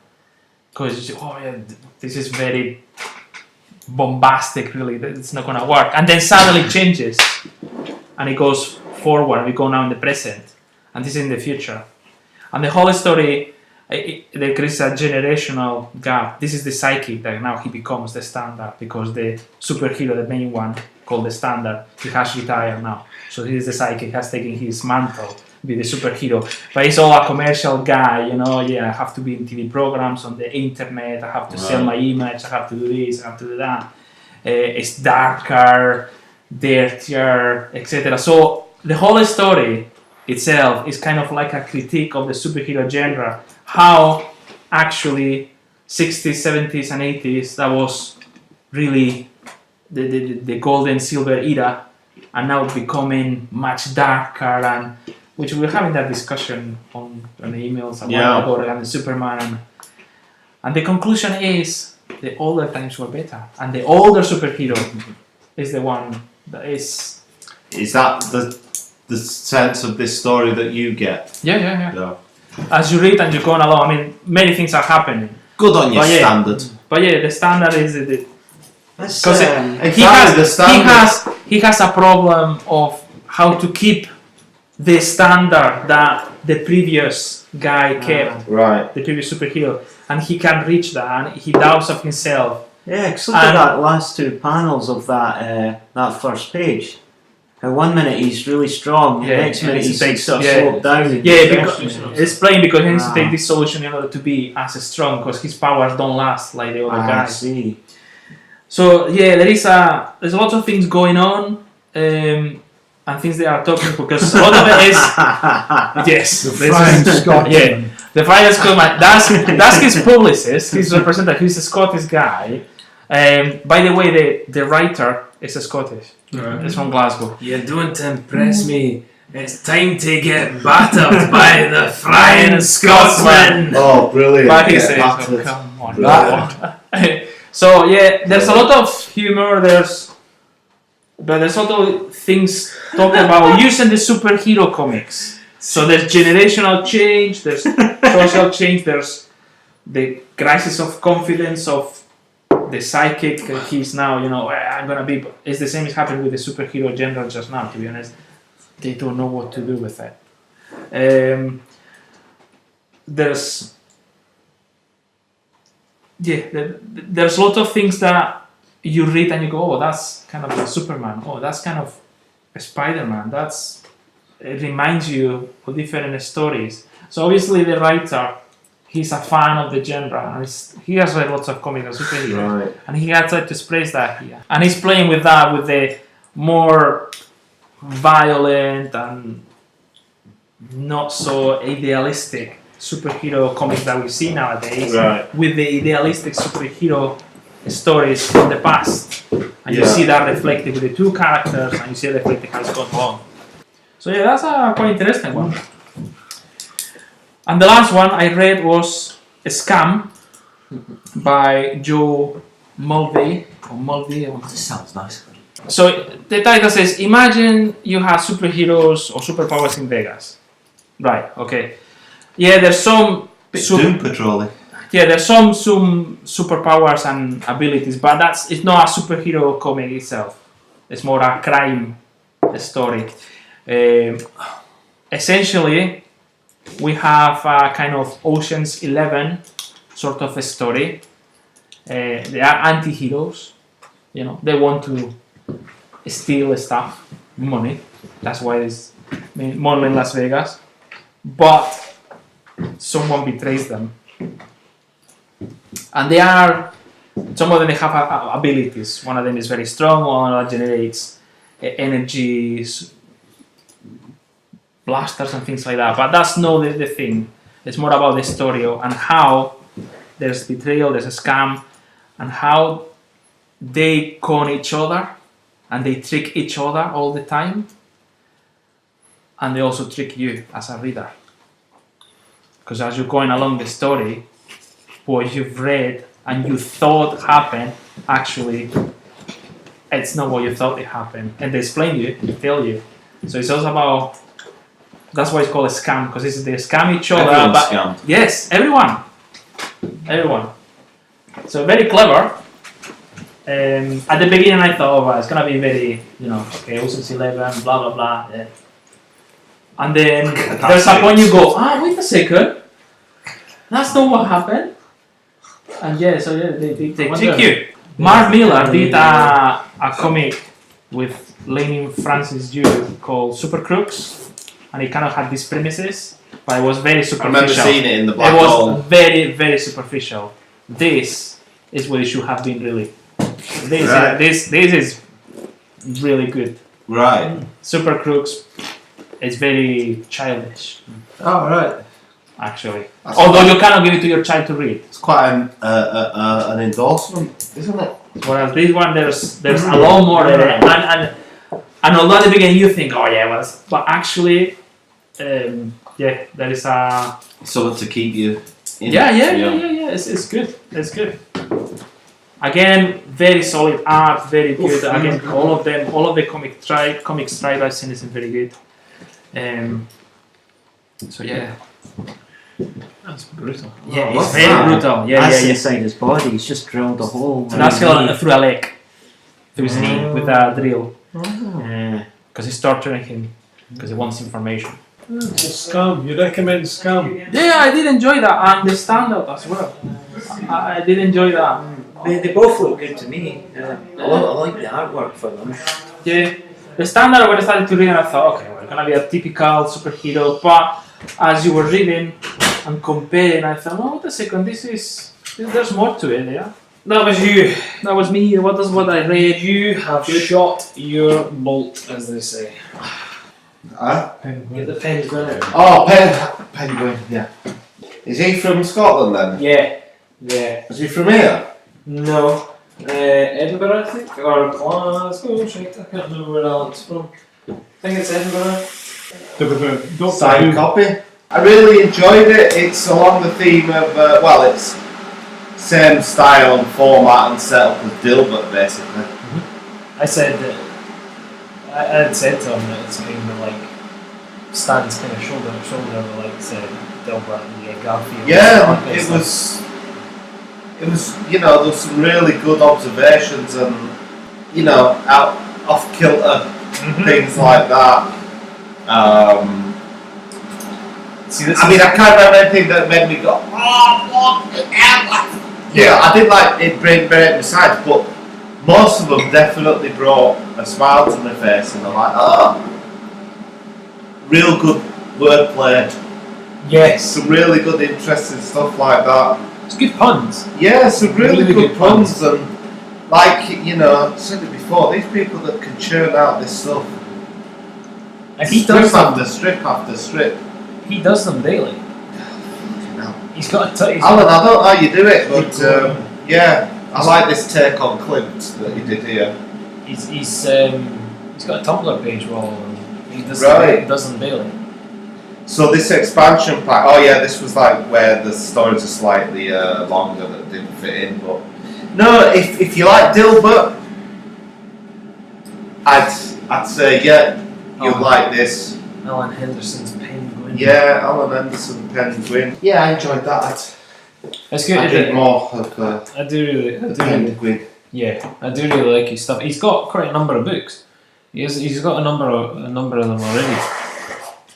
Because, this is very bombastic, really, that it's not going to work. And then suddenly it changes. And it goes forward. We go now in the present. And this is in the future. And the whole story, there is a generational gap. This is the psychic that now he becomes the standard. Because the superhero, the main one, called the standard, he has retired now. So he is the psychic, has taken his mantle. Be the superhero, but he's all a commercial guy, you know. I have to be in TV programs, on the internet. I have to sell my image. I have to do this. I have to do that. It's darker, dirtier, etc. So the whole story itself is kind of like a critique of the superhero genre. How actually 60s, 70s, and 80s that was really the golden silver era, and now becoming much darker and. Which we were having that discussion on the emails a while ago regarding Superman, and the conclusion is the older times were better, and the older superhero is the one that is. Is that the sense of this story that you get? Yeah. As you read and you're going along, I mean, many things are happening. Good on your standard. But the standard is because he has a problem of how to keep the standard that the previous guy kept, the previous superhero, and he can't reach that, and he doubts of himself. Yeah, because look at that last two panels of that first page. One minute he's really strong, the next minute he's sort of slowed down. Because it's plain because he needs to take this solution in order to be as strong, because his powers don't last like the other guys. I see. So there's a lot of things going on. And things they are talking, because a lot of it is the Flying Scotsman. The Flying Scotsman. That's his publicist. His representative. He's a Scottish guy. By the way, the writer is a Scottish. It's from Glasgow. You're doing to impress me. It's time to get battered by the Flying Scotsman. Oh, brilliant! But he says, come on. So there's a lot of humor. But there's also things talking about using the superhero comics. So there's generational change, there's social change, there's the crisis of confidence of the psychic. He's now, I'm gonna be. It's the same as happened with the superhero genre just now. To be honest, they don't know what to do with it. There's a lot of things that you read and you go, oh, that's kind of a Superman. Oh, that's kind of a Spider-Man. It reminds you of different stories. So obviously the writer, he's a fan of the genre, and he has read lots of comics and superheroes, and he has tried to express that here. And he's playing with that, with the more violent and not so idealistic superhero comics that we see nowadays, with the idealistic superhero stories from the past, and you see that reflected with the two characters, and you see it reflected how it's gone along. So that's a quite interesting one. And the last one I read was A Scam by Joe Mulvey. This sounds nice. So the title says, imagine you have superheroes or superpowers in Vegas. Right, okay. There's some... Doom Patrol. Yeah, there's some superpowers and abilities, but it's not a superhero comic itself. It's more a crime story. Essentially, we have a kind of Ocean's 11 sort of a story. They are anti-heroes. They want to steal stuff, money. That's why it's more in Las Vegas. But someone betrays them. And some of them have abilities. One of them is very strong, one that generates energy, blasters and things like that. But that's not the thing. It's more about the story and how there's betrayal, there's a scam, and how they con each other and they trick each other all the time. And they also trick you as a reader. Because as you're going along the story, what you've read and you thought happened, actually, it's not what you thought it happened. And they explain you, they tell you. So it's also about, that's why it's called a scam, because they scam each other. Everyone's scammed. Yes, everyone. So very clever. At the beginning I thought, oh, it's going to be very, okay, Ocean's 11, blah, blah, blah. Yeah. And then there's a point you go, wait a second. That's not what happened. And they trick you. Mark Millar did a comic with Lane Francis Yu called Super Crooks, and he kind of had these premises, but it was very superficial. I remember seeing it in the Black It was Hole. very, very superficial. This is what it should have been really. This is really good. Right. Super Crooks is very childish. Oh, right. Actually, although you cannot give it to your child to read. It's quite an endorsement, isn't it? Whereas this one, there's a lot more in it, and although at the beginning you think, oh yeah, but actually, there is a something to keep you. Yeah. It's good. It's good. Again, very solid art, very good. Again, all of the ComixTribe I've seen is very good. So yeah. That's brutal. Yeah, it's very brutal. That's inside his body. He's just drilled a hole. And that's through a leg, through his knee with a drill. Because he's torturing him because he wants information. It's a scam. You recommend scam? Yeah, I did enjoy that, and the stand-up as well. I did enjoy that. They both look good to me. I like the artwork for them. Yeah, the stand-up when I started to read, I thought, okay, we're gonna be a typical superhero, but as you were reading and comparing, I thought, oh, wait a second, there's more to it, yeah? That was you. That was me, what I read. You have shot your bolt, as they say. Get the penguin out. Oh, Penguin, yeah. Is he from Scotland then? Yeah. Is he from here? No. Edinburgh, I think, or Glasgow, shit, I can't remember where Alan's from. I think it's Edinburgh. Signed copy. I really enjoyed it. It's along the theme of, it's same style and format and setup as Dilbert, basically. I said that, I had said to him that it's kind of like, stands kind of shoulder to shoulder with like, say, Dilbert and Garvey. Yeah, it was, there's some really good observations and, out off kilter things like that. I can't remember anything that made me go, oh, what? Yeah, I did like it break my sides, but most of them definitely brought a smile to my face, and I'm like, real good wordplay. Yes. Some really good, interesting stuff like that. It's good puns. Yeah, some really good puns, and I said it before, these people that can churn out this stuff. And he strip does them. after strip after strip. He does them daily. He's got a touch. Alan, I don't know how you do it, but I like this take on Klimt that you did here. He's got a Tumblr page where he does them daily. So this expansion pack, this was like where the stories are slightly longer that didn't fit in, but no, if you like Dilbert, I'd say you'd like this. Alan Henderson's Penguin. Yeah, Alan Henderson Penguin. Yeah, I enjoyed that. It's good. I did more of I do really. Penguin. Yeah, I do really like his stuff. He's got quite a number of books. He's got a number of them already.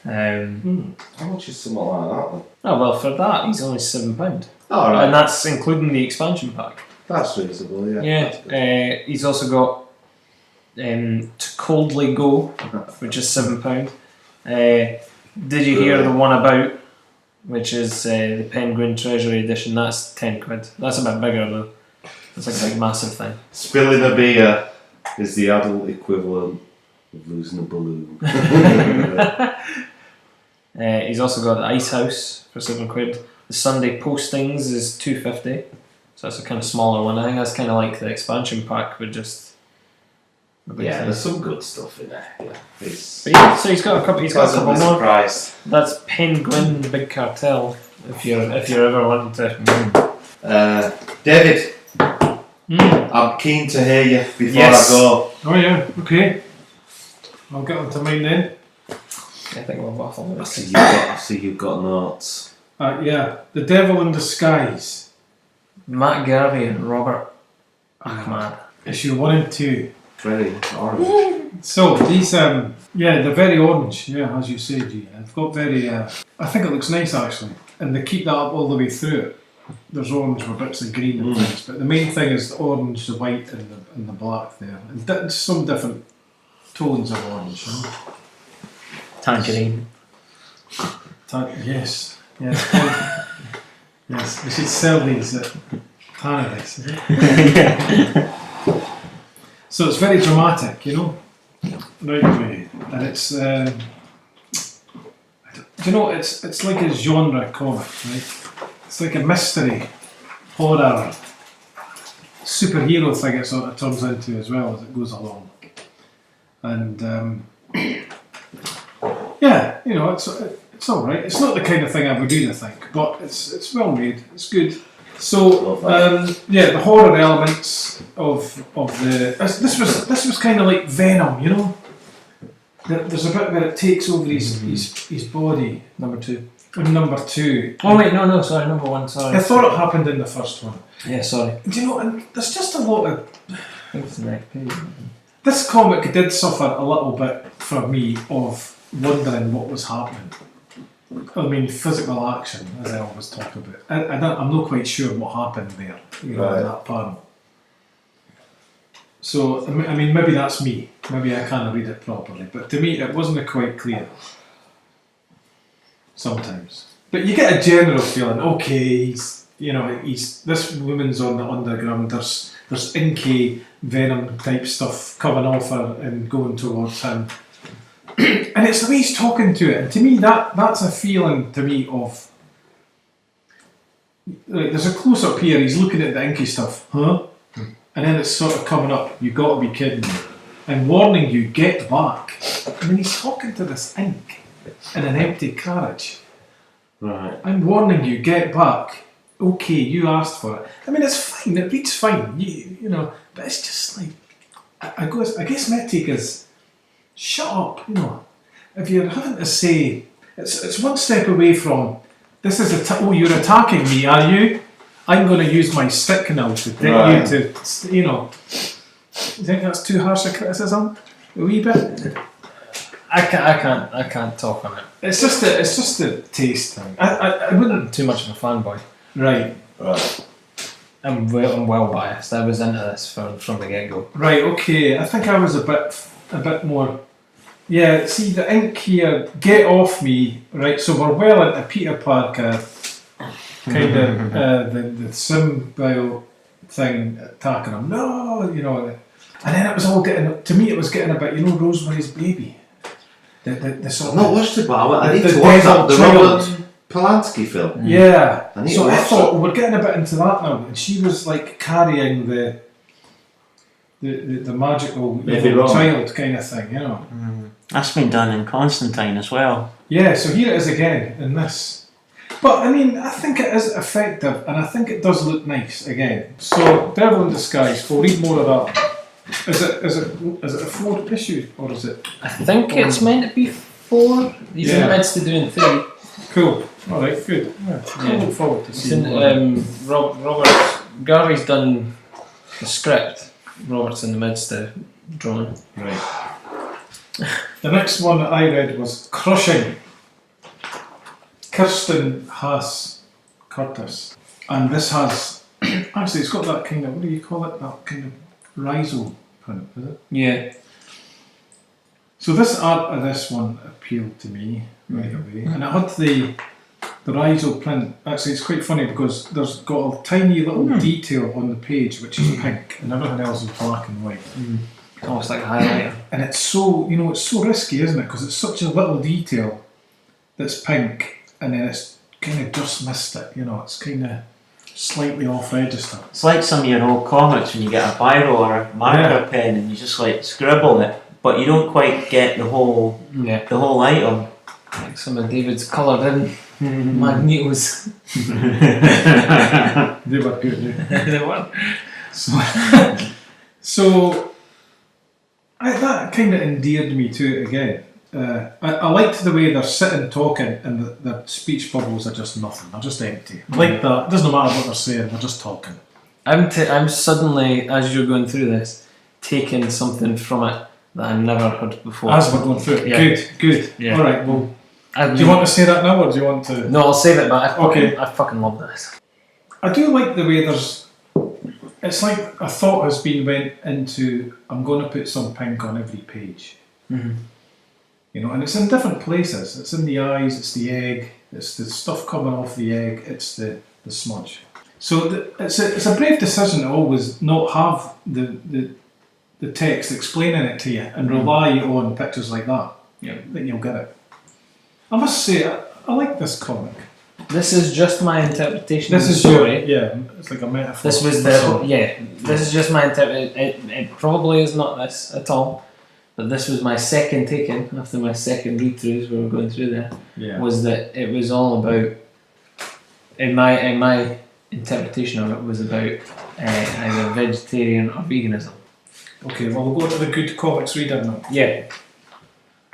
How much is something like that then? Oh well, for that he's only £7, Oh, right. and that's including the expansion pack. That's reasonable, yeah. Yeah, he's also got To Coldly Go, which is £7. Did you hear the one about, which is the Penguin Treasury Edition? That's £10. That's a bit bigger though. It's like a big massive thing. Spilling a beer is the adult equivalent of losing a balloon. He's also got the Ice House for £7. The Sunday Postings is £2.50, so that's a kind of smaller one. I think that's kind of like the expansion pack, with just Yeah, there's some good stuff in there. Yeah, but yeah, so he's got a couple. He's got a couple more. Surprised. That's Penguin the Big Cartel. If you're ever wanting to. David, I'm keen to hear you before Yes. I go. Oh yeah, okay. I'll get onto mine then. I think we'll waffle. I see you've got notes. Yeah, The Devil in Disguise, Matt Garvey and Robert Ahmad. issue 1 and 2. Very orange. So these, they're very orange. Yeah, as you say, G. They've got very. I think it looks nice actually, and they keep that up all the way through it. There's orange with bits of green and things, but the main thing is the orange, the white, and the black there, and some different tones of orange. You know? Tangerine. Yes. Yes. Yes. We should sell these at Paradise. So it's very dramatic, you know, right away, and it's it's like a genre comic, right? It's like a mystery, horror, superhero thing. It sort of turns into as well as it goes along, and yeah, you know, it's all right. It's not the kind of thing I would read, I think, but it's well made. It's good. So the horror elements of the this was kind of like Venom, you know. There's a bit where it takes over his body. Number 2. And number 2. Oh wait, no, sorry, number 1. Sorry. I thought it happened in the first one. Yeah, sorry. Do you know? And there's just a lot of. I think it's the next page. This comic did suffer a little bit from me of wondering what was happening. I mean, physical action, as I always talk about. I'm not quite sure what happened there, you know, in that panel. So, I mean, maybe that's me. Maybe I can't read it properly. But to me, it wasn't quite clear. Sometimes. But you get a general feeling, okay, this woman's on the underground, there's inky Venom type stuff coming off her and going towards him. And it's the way he's talking to it, and to me that's a feeling to me of like there's a close up here, he's looking at the inky stuff, huh? And then it's sort of coming up, you got to be kidding me, and warning you, get back. I mean, he's talking to this ink in an empty carriage. Right. I'm warning you, get back. Okay, you asked for it. I mean, it's fine, it reads fine, you know, but it's just like I guess my take is shut up, you know. If you're having to say, it's one step away from, this is you're attacking me, are you? I'm going to use my stick now to get you to, you know. You think that's too harsh a criticism? A wee bit? I can't talk on it. It's just a taste thing. I wouldn't. Too much of a fanboy. Right. I'm well biased. I was into this from the get go. Right. Okay. I think I was a bit more. Yeah. See the ink here. Get off me. Right. So we're well into Peter Parker. Kind of the symbiote thing attacking him. No, you know. And then it was all getting. To me, it was getting a bit. You know, Rosemary's Baby. The sort I've not watched it, but I need the to watch that. The child. Robert Polanski film. Yeah. I need So to I watch thought we're getting a bit into that now, and she was like carrying the magical evil child kind of thing, you know. That's been done in Constantine as well. Yeah. So here it is again in this. But I mean, I think it is effective, and I think it does look nice again. So Devil in Disguise. We'll read more of that. Is it a 4 issue or is it? I think it's meant to be 4. He's in the midst of doing 3. Cool. All right, good. Yeah. I look forward to It's seeing in, Robert Garvey's done the script. Robert's in the midst of drawing. Right. The next one that I read was Crushing. Kirsten Haas Curtis. And this has, actually it's got that kind of, what do you call it? That kind of rhizome print, is it? Yeah. So this art of this one appealed to me right away. And it had the rhizome print. Actually it's quite funny because there's got a tiny little detail on the page which is pink and everything else is black and white. It's almost like a highlighter. And it's so, it's so risky, isn't it? Because it's such a little detail that's pink, and then it's kind of just missed it. It's kind of slightly off register. It's like some of your old comics when you get a biro or a marker pen and you just like scribble it, but you don't quite get the whole item. Like some of David's coloured in magnetos. They were good. They were. So that kind of endeared me to it again. I liked the way they're sitting talking and the speech bubbles are just nothing. They're just empty. I like that. It doesn't matter what they're saying. They're just talking. I'm suddenly, as you're going through this, taking something from it that I never heard before. As we're going through it. Yeah. Good. Yeah. All right. Well, do you want to say that now, or do you want to? No, I'll save it. But Okay. I fucking love this. I do like the way there's. It's like a thought has been went into. I'm going to put some pink on every page. Mm-hmm. And it's in different places. It's in the eyes. It's the egg. It's the stuff coming off the egg. It's the smudge. So it's a brave decision to always not have the text explaining it to you and rely on pictures like that. Then you'll get it. I must say, I like this comic. This is just my interpretation This of the is story. it's like a metaphor. This was this is just my interpretation. It probably is not this at all, but this was my second taken after my second read-throughs we were going through there. Yeah. Was that it was all about, in my interpretation of it, was about either vegetarian or veganism. Okay, well we'll go to the good comics reader now. Yeah.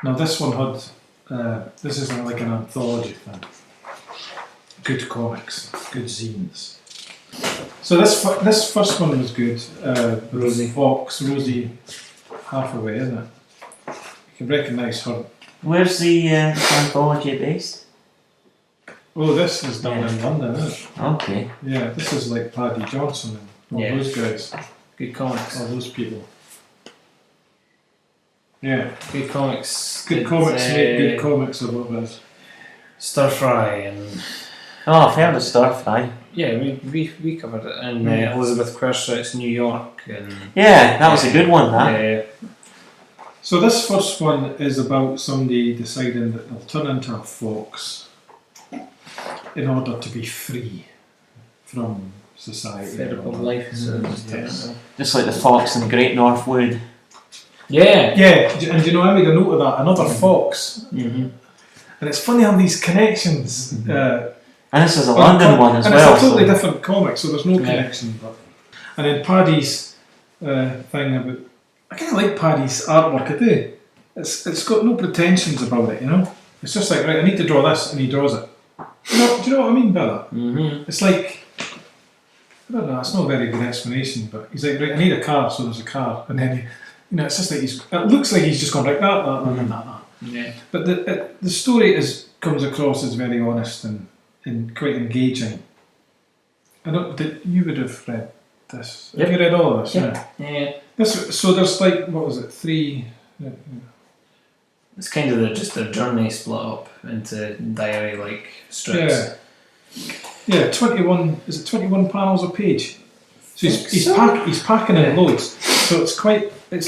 Now this one had, this is like an anthology thing. Good comics, good zines. So this first one was good. Rosie. Rosie Hathaway, isn't it? You can recognise her. Where's the anthology based? Oh, this is down in London, isn't it? Okay. Yeah, this is like Paddy Johnson and all those guys. Good comics. All those people. Yeah. Good comics. Good comics make good comics of what it is. Stir Fry and... Oh, I've heard of Stir Fry. Yeah, we covered it. And Elizabeth Querstrit's New York. And yeah, that was a good one, that. Yeah. So this first one is about somebody deciding that they'll turn into a fox in order to be free from society. Fed up of life. So Yes. Just like the fox in the Great North Wood. Yeah. Yeah, and I made a note of that. Another fox. Mm-hmm. And it's funny how these connections. And this is a London one as and well. it's a totally different comic, so there's no connection. But and then Paddy's thing about. I kind of like Paddy's artwork. I do. It's got no pretensions about it, It's just like, right, I need to draw this, and he draws it. Do you know what I mean by that? Mm-hmm. It's like, I don't know. It's not a very good explanation, but he's like, right, I need a car, so there's a car, and then it's just like it looks like he's just gone like that. Yeah. But the story comes across as very honest and quite engaging. I don't. You would have read this. Yep. Have you read all of this? Yeah. So there's like, what was it? 3. It's kind of just a journey split up into diary-like strips. Yeah. 21. Is it 21 panels a page? So he's packing in loads. So it's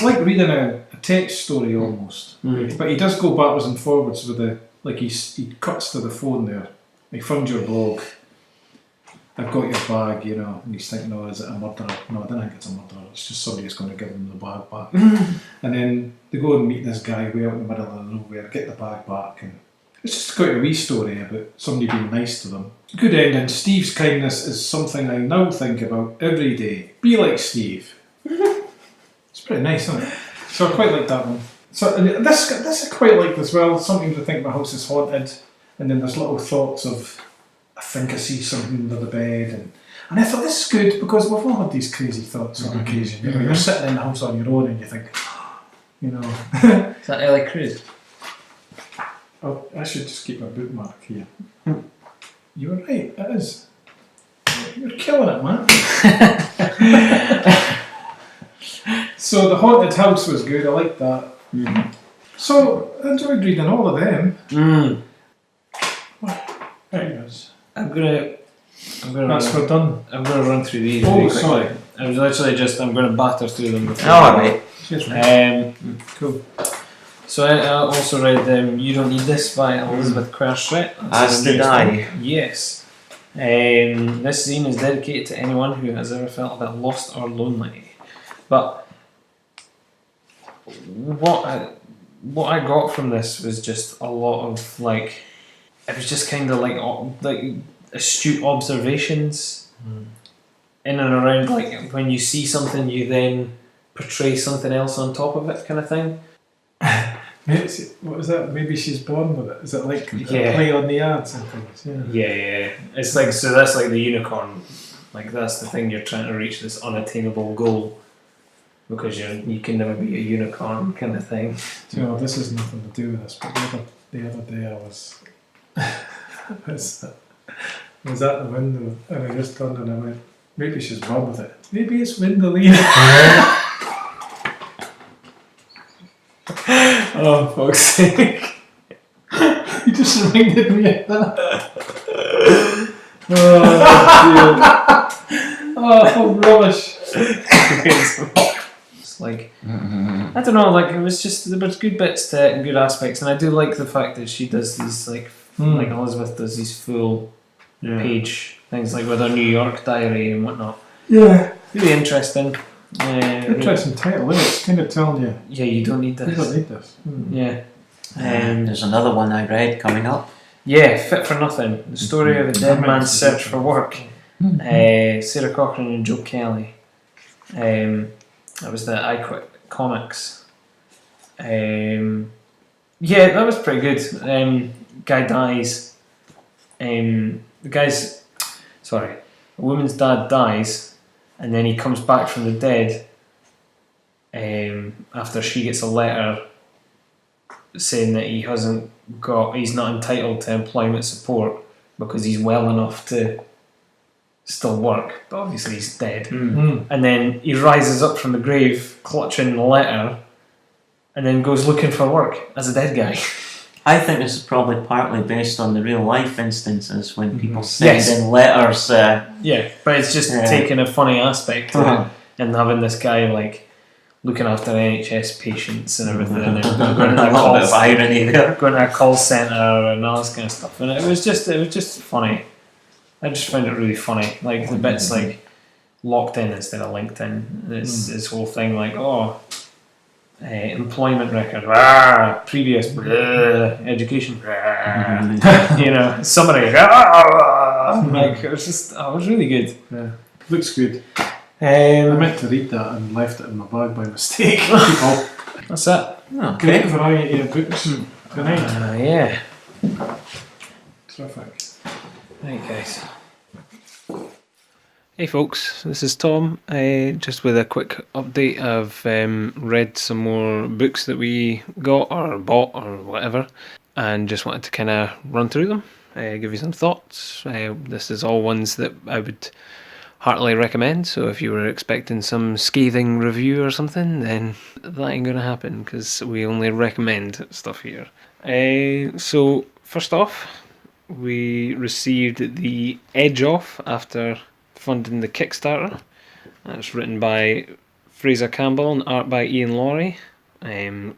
like reading a text story almost. Mm-hmm. But he does go backwards and forwards with he cuts to the phone there. He found your blog. I've got your bag, and he's thinking, oh, is it a murderer? No, I don't think it's a murderer. It's just somebody who's going to give him the bag back. And then they go and meet this guy way out in the middle of nowhere, get the bag back, and it's just quite a wee story about somebody being nice to them. Good ending. Steve's kindness is something I now think about every day. Be like Steve. It's pretty nice, isn't it? So I quite like that one. So and this I quite like as well. Some people think my house is haunted. and then there's little thoughts of, I think I see something under the bed, and I thought this is good because we've all had these crazy thoughts on occasion. You know, you're sitting in the house on your own and you think, you know. Is that Ellie Cruz? Oh, I should just keep my bookmark here. You were right, it is. You're killing it, man. So the haunted house was good. I liked that. So I enjoyed reading all of them. There it is. I'm gonna. That's we're done. I'm gonna run through these. Oh, really quickly. sorry. I was literally just. I'm gonna batter through them. Alright. Cheers, mate. Cool. So I also read You Don't Need This by Elizabeth Querstret. As did I. Yes. This zine is dedicated to anyone who has ever felt a bit lost or lonely. But what I got from this was just a lot of like, it was just kind of like astute observations in and around, like when you see something you then portray something else on top of it, kind of thing. What was that? Maybe she's born with it. Is it like a Yeah. play on the ads and things? Yeah. It's like, so that's like the unicorn. Like that's the thing, you're trying to reach this unattainable goal because you can never be a unicorn, kind of thing. Do you know, this has nothing to do with this, but the other day I was was at the window and I just turned and I went, maybe she's born with it. Maybe it's Windalina. Oh, fuck's sake. You just reminded me of that. Oh, rubbish. It's like, I don't know, like it was just, there was good bits to it and good aspects, and I do like the fact that she does these like Elizabeth does these full page things like with her New York diary and whatnot. Yeah. Really interesting. Interesting title, isn't it? It's kind of telling you. Yeah, you don't need You this. don't need this. Yeah. There's another one I read coming up. Yeah, Fit for Nothing. The story of a dead man's search for work. Sarah Cochran and Joe Kelly. That was the I Quit Comics. Yeah, that was pretty good. Guy dies. A woman's dad dies, and then he comes back from the dead after she gets a letter saying that he's not entitled to employment support because he's well enough to still work, but obviously he's dead. And then he rises up from the grave clutching the letter and then goes looking for work as a dead guy. I think this is probably partly based on the real life instances when people send in letters. Yeah, but it's just taking a funny aspect to it and having this guy like looking after NHS patients and everything, and then going to a little bit of irony there. Going to a call centre and all this kind of stuff, and it was just funny. I just found it really funny, like the bits like locked in instead of LinkedIn. It's this whole thing like employment record, previous education, you know, summary. Like it was really good. Yeah, looks good. I meant to read that and left it in my bag by mistake. That's that. Great variety of books. Good night. Yeah. Terrific. Right, guys. Hey folks, this is Tom. Just with a quick update, I've read some more books that we got or bought or whatever, and just wanted to kind of run through them, give you some thoughts. This is all ones that I would heartily recommend, so if you were expecting some scathing review or something, then that ain't gonna happen, because we only recommend stuff here. So first off, we received The Edge Off after funding the Kickstarter. That's written by Fraser Campbell and art by Ian Laurie,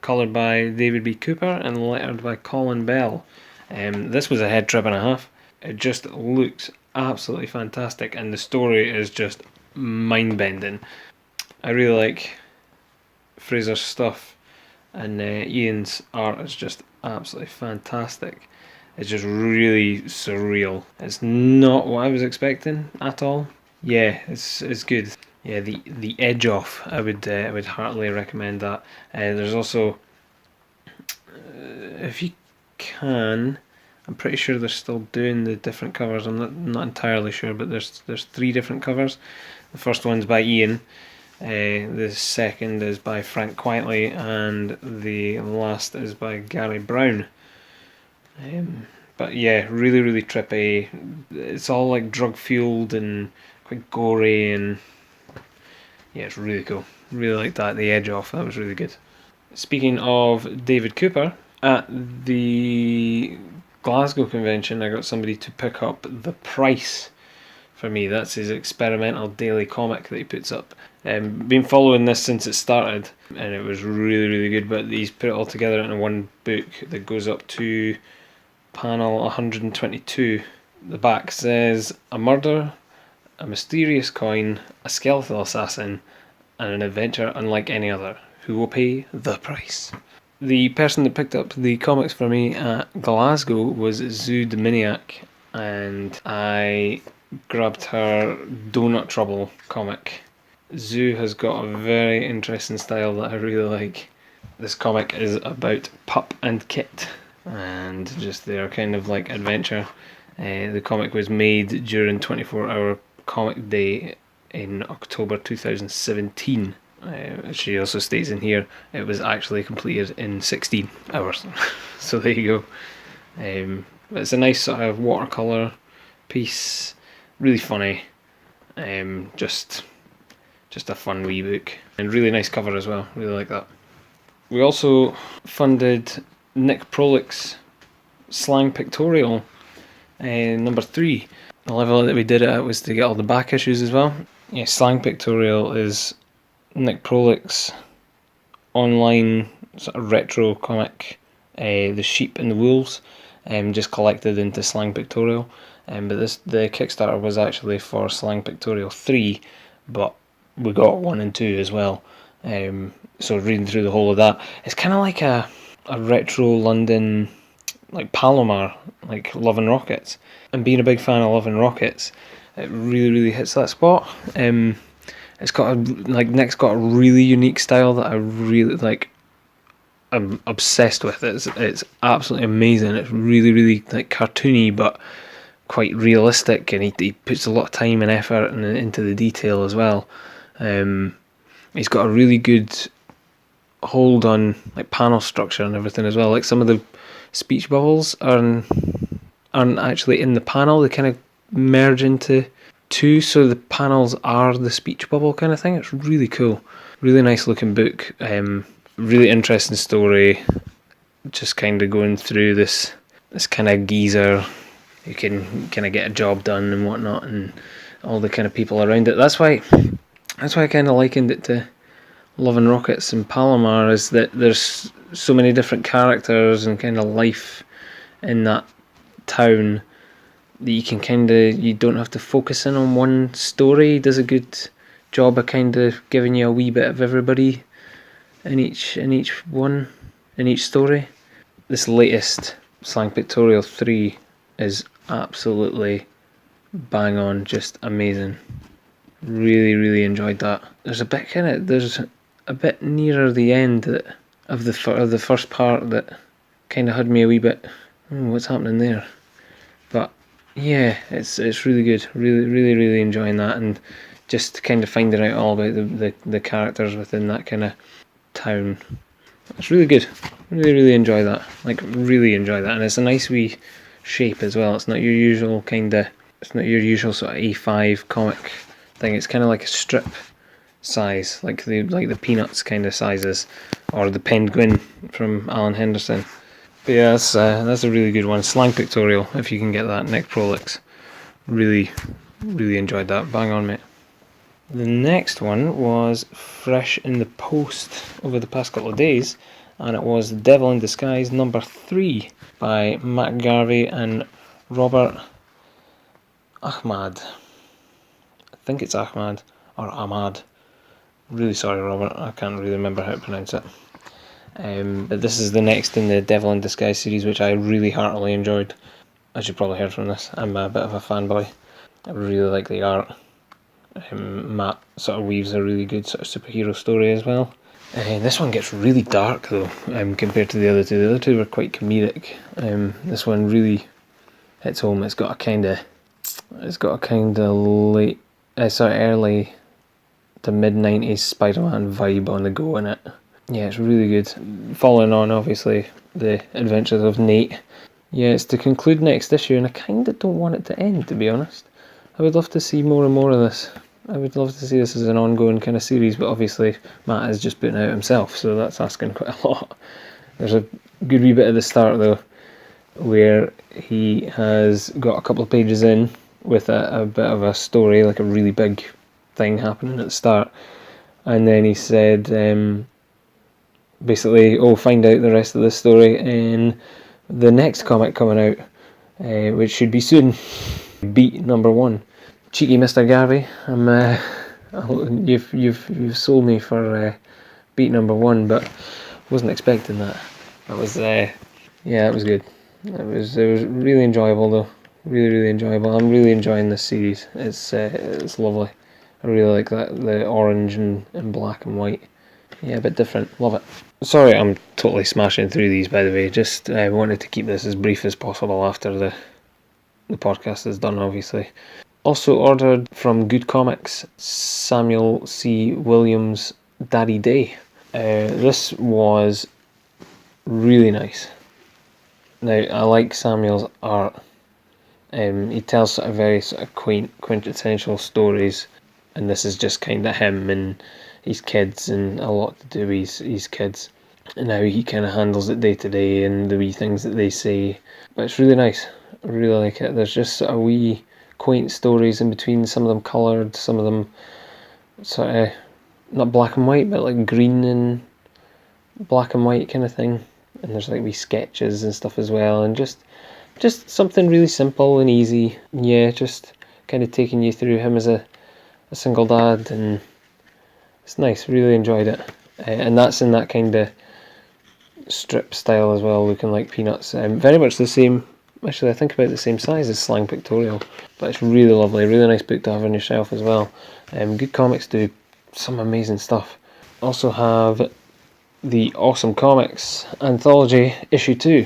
coloured by David B. Cooper and lettered by Colin Bell. This was a head trip and a half. It just looks absolutely fantastic, and the story is just mind-bending. I really like Fraser's stuff, and Ian's art is just absolutely fantastic. It's just really surreal. It's not what I was expecting at all. Yeah, it's good. Yeah, the Edge Off. I would heartily recommend that. There's also, if you can, I'm pretty sure they're still doing the different covers. I'm not entirely sure, but there's 3 different covers. The first one's by Ian, the second is by Frank Quietly, and the last is by Gary Brown. But yeah, really, really trippy. It's all like drug fueled and quite gory, and yeah, it's really cool. Really like that. The edge off, that was really good. Speaking of David Cooper, at the Glasgow convention, I got somebody to pick up The Price for me. That's his experimental daily comic that he puts up. Been following this since it started, and it was really, really good. But he's put it all together into one book that goes up to panel 122. The back says, a murder, a mysterious coin, a skeletal assassin, and an adventure unlike any other. Who will pay the price? The person that picked up the comics for me at Glasgow was Zoo Dominiac, and I grabbed her Donut Trouble comic. Zoo has got a very interesting style that I really like. This comic is about Pup and Kit, and just their kind of like adventure. The comic was made during 24-hour comic day in October 2017. She also states in here it was actually completed in 16 hours. So there you go. It's a nice sort of watercolour piece, really funny. Just a fun wee book, and really nice cover as well. Really like that. We also funded Nick Prolick's Slang Pictorial number 3. The level that we did it at was to get all the back issues as well. Yeah, Slang Pictorial is Nick Prolick's online sort of retro comic, The Sheep and the Wolves, just collected into Slang Pictorial. But the Kickstarter was actually for Slang Pictorial 3, but we got 1 and 2 as well. So reading through the whole of that, it's kind of like a retro London, like Palomar, like Love and Rockets. And being a big fan of Love and Rockets, it really, really hits that spot. It's got Nick's got a really unique style that I really like. I'm obsessed with it. It's absolutely amazing. It's really, really like cartoony, but quite realistic, and he puts a lot of time and effort into the detail as well. He's got a really good hold on like panel structure and everything as well. Like some of the speech bubbles aren't actually in the panel; they kind of merge into 2, so the panels are the speech bubble kind of thing. It's really cool, really nice looking book. Really interesting story. Just kind of going through this kind of geezer who can kind of get a job done and whatnot, and all the kind of people around it. That's why I kind of likened it to Love and Rockets and Palomar, is that there's so many different characters and kind of life in that town that you don't have to focus in on one story. He does a good job of kind of giving you a wee bit of everybody in each story. This latest Slang Pictorial 3 is absolutely bang on, just amazing. Really, really enjoyed that. There's a bit nearer the end of the first part that kind of had me a wee bit, what's happening there? But yeah, it's really good. Really, really, really enjoying that, and just kind of finding out all about the characters within that kind of town. It's really good. Really, really enjoy that. Like, really enjoy that, and it's a nice wee shape as well. It's not your usual sort of A5 comic thing. It's kind of like a strip size, like the Peanuts kind of sizes, or the Penguin from Alan Henderson. But yeah, that's a really good one. Slang Pictorial, if you can get that. Nick Prolick's. Really, really enjoyed that. Bang on, mate. The next one was fresh in the post over the past couple of days, and it was The Devil in Disguise number 3 by Matt Garvey and Robert Ahmad. I think it's Ahmad or Ahmad. Really sorry, Robert, I can't really remember how to pronounce it. But this is the next in the Devil in Disguise series, which I really heartily enjoyed. As you probably heard from this, I'm a bit of a fanboy. I really like the art. Matt sort of weaves a really good sort of superhero story as well. This one gets really dark though, compared to the other two. The other two were quite comedic. This one really, hits home. It's got a kind of late, early to mid-90s Spider-Man vibe on the go in it. Yeah, it's really good. Following on, obviously, the adventures of Nate. Yeah, it's to conclude next issue, and I kind of don't want it to end, to be honest. I would love to see more and more of this. I would love to see this as an ongoing kind of series, but obviously Matt is just putting it out himself, so that's asking quite a lot. There's a good wee bit at the start, though, where he has got a couple of pages in with a bit of a story, like a really big thing happening at the start, and then he said, basically, find out the rest of this story in the next comic coming out, which should be soon. Beat number 1. Cheeky Mr. Garvey, you've sold me for beat number 1, but wasn't expecting that. That was it was good. It was really enjoyable though, really enjoyable. I'm really enjoying this series. It's lovely. I really like that, the orange and black and white. Yeah, a bit different. Love it. Sorry, I'm totally smashing through these, by the way. Just wanted to keep this as brief as possible after the podcast is done, obviously. Also ordered from Good Comics, Samuel C. Williams' Daddy Day. This was really nice. Now, I like Samuel's art. He tells sort of very sort of quaint, quintessential stories, and this is just kind of him and his kids, and a lot to do with his kids, and how he kind of handles it day to day, and the wee things that they say. But it's really nice. I really like it. There's just sort of wee quaint stories in between, some of them coloured, some of them sort of not black and white, but like green and black and white kind of thing. And there's like wee sketches and stuff as well, and just something really simple and easy. Yeah, just kind of taking you through him as a single dad, and it's nice. Really enjoyed it. And that's in that kind of strip style as well, looking like Peanuts. Very much the same. Actually, I think about the same size as Slang Pictorial, but it's really lovely, really nice book to have on your shelf as well. Good Comics do some amazing stuff. Also have the Awesome Comics Anthology Issue 2.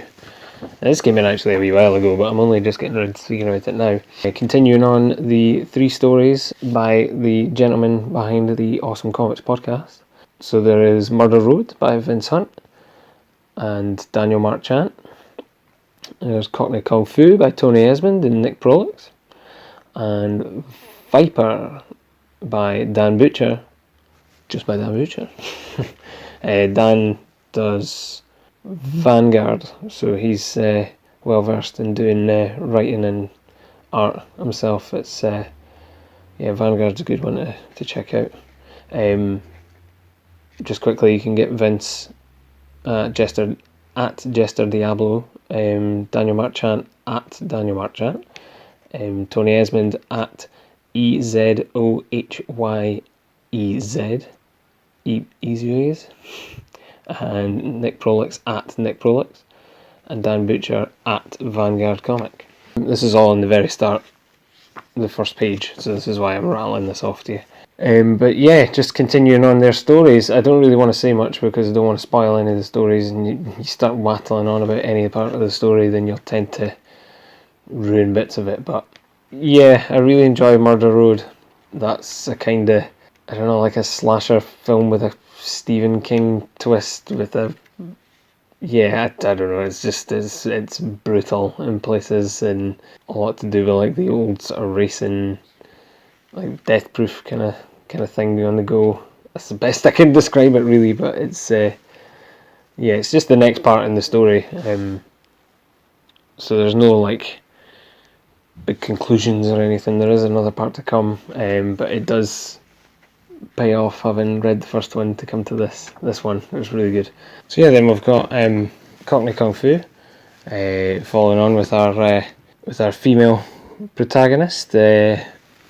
Now, this came in actually a wee while ago, but I'm only just getting around to speaking about it now. Continuing on the 3 stories by the gentleman behind the Awesome Comics podcast. So there is Murder Road by Vince Hunt and Daniel Marchant. There's Cockney Kung Fu by Tony Esmond and Nick Prolix, and Viper by Dan Butcher, just by Dan Butcher. Dan does Vanguard, so he's well versed in doing writing and art himself. It's Vanguard's a good one to check out. Just quickly, you can get Vince Jester Diablo, Daniel Marchant at Daniel Marchant, Tony Esmond at EZOHYEZ, Easyways, and Nick Prolix at Nick Prolix, and Dan Butcher at Vanguard Comic. This is all in the very start, the first page, so this is why I'm rattling this off to you. But yeah, just continuing on their stories. I don't really want to say much because I don't want to spoil any of the stories, and you start wattling on about any part of the story, then you'll tend to ruin bits of it. But yeah, I really enjoy Murder Road. That's a kind of, I don't know, like a slasher film with a Stephen King twist with a, I don't know, it's brutal in places, and a lot to do with like the old sort of racing, like Death Proof kind of thing on the go. That's the best I can describe it, really. But it's it's just the next part in the story. So there's no like big conclusions or anything. There is another part to come, but it does pay off having read the first one to come to this one. It was really good. So yeah, then we've got Cockney Kung Fu, following on with our female protagonist. The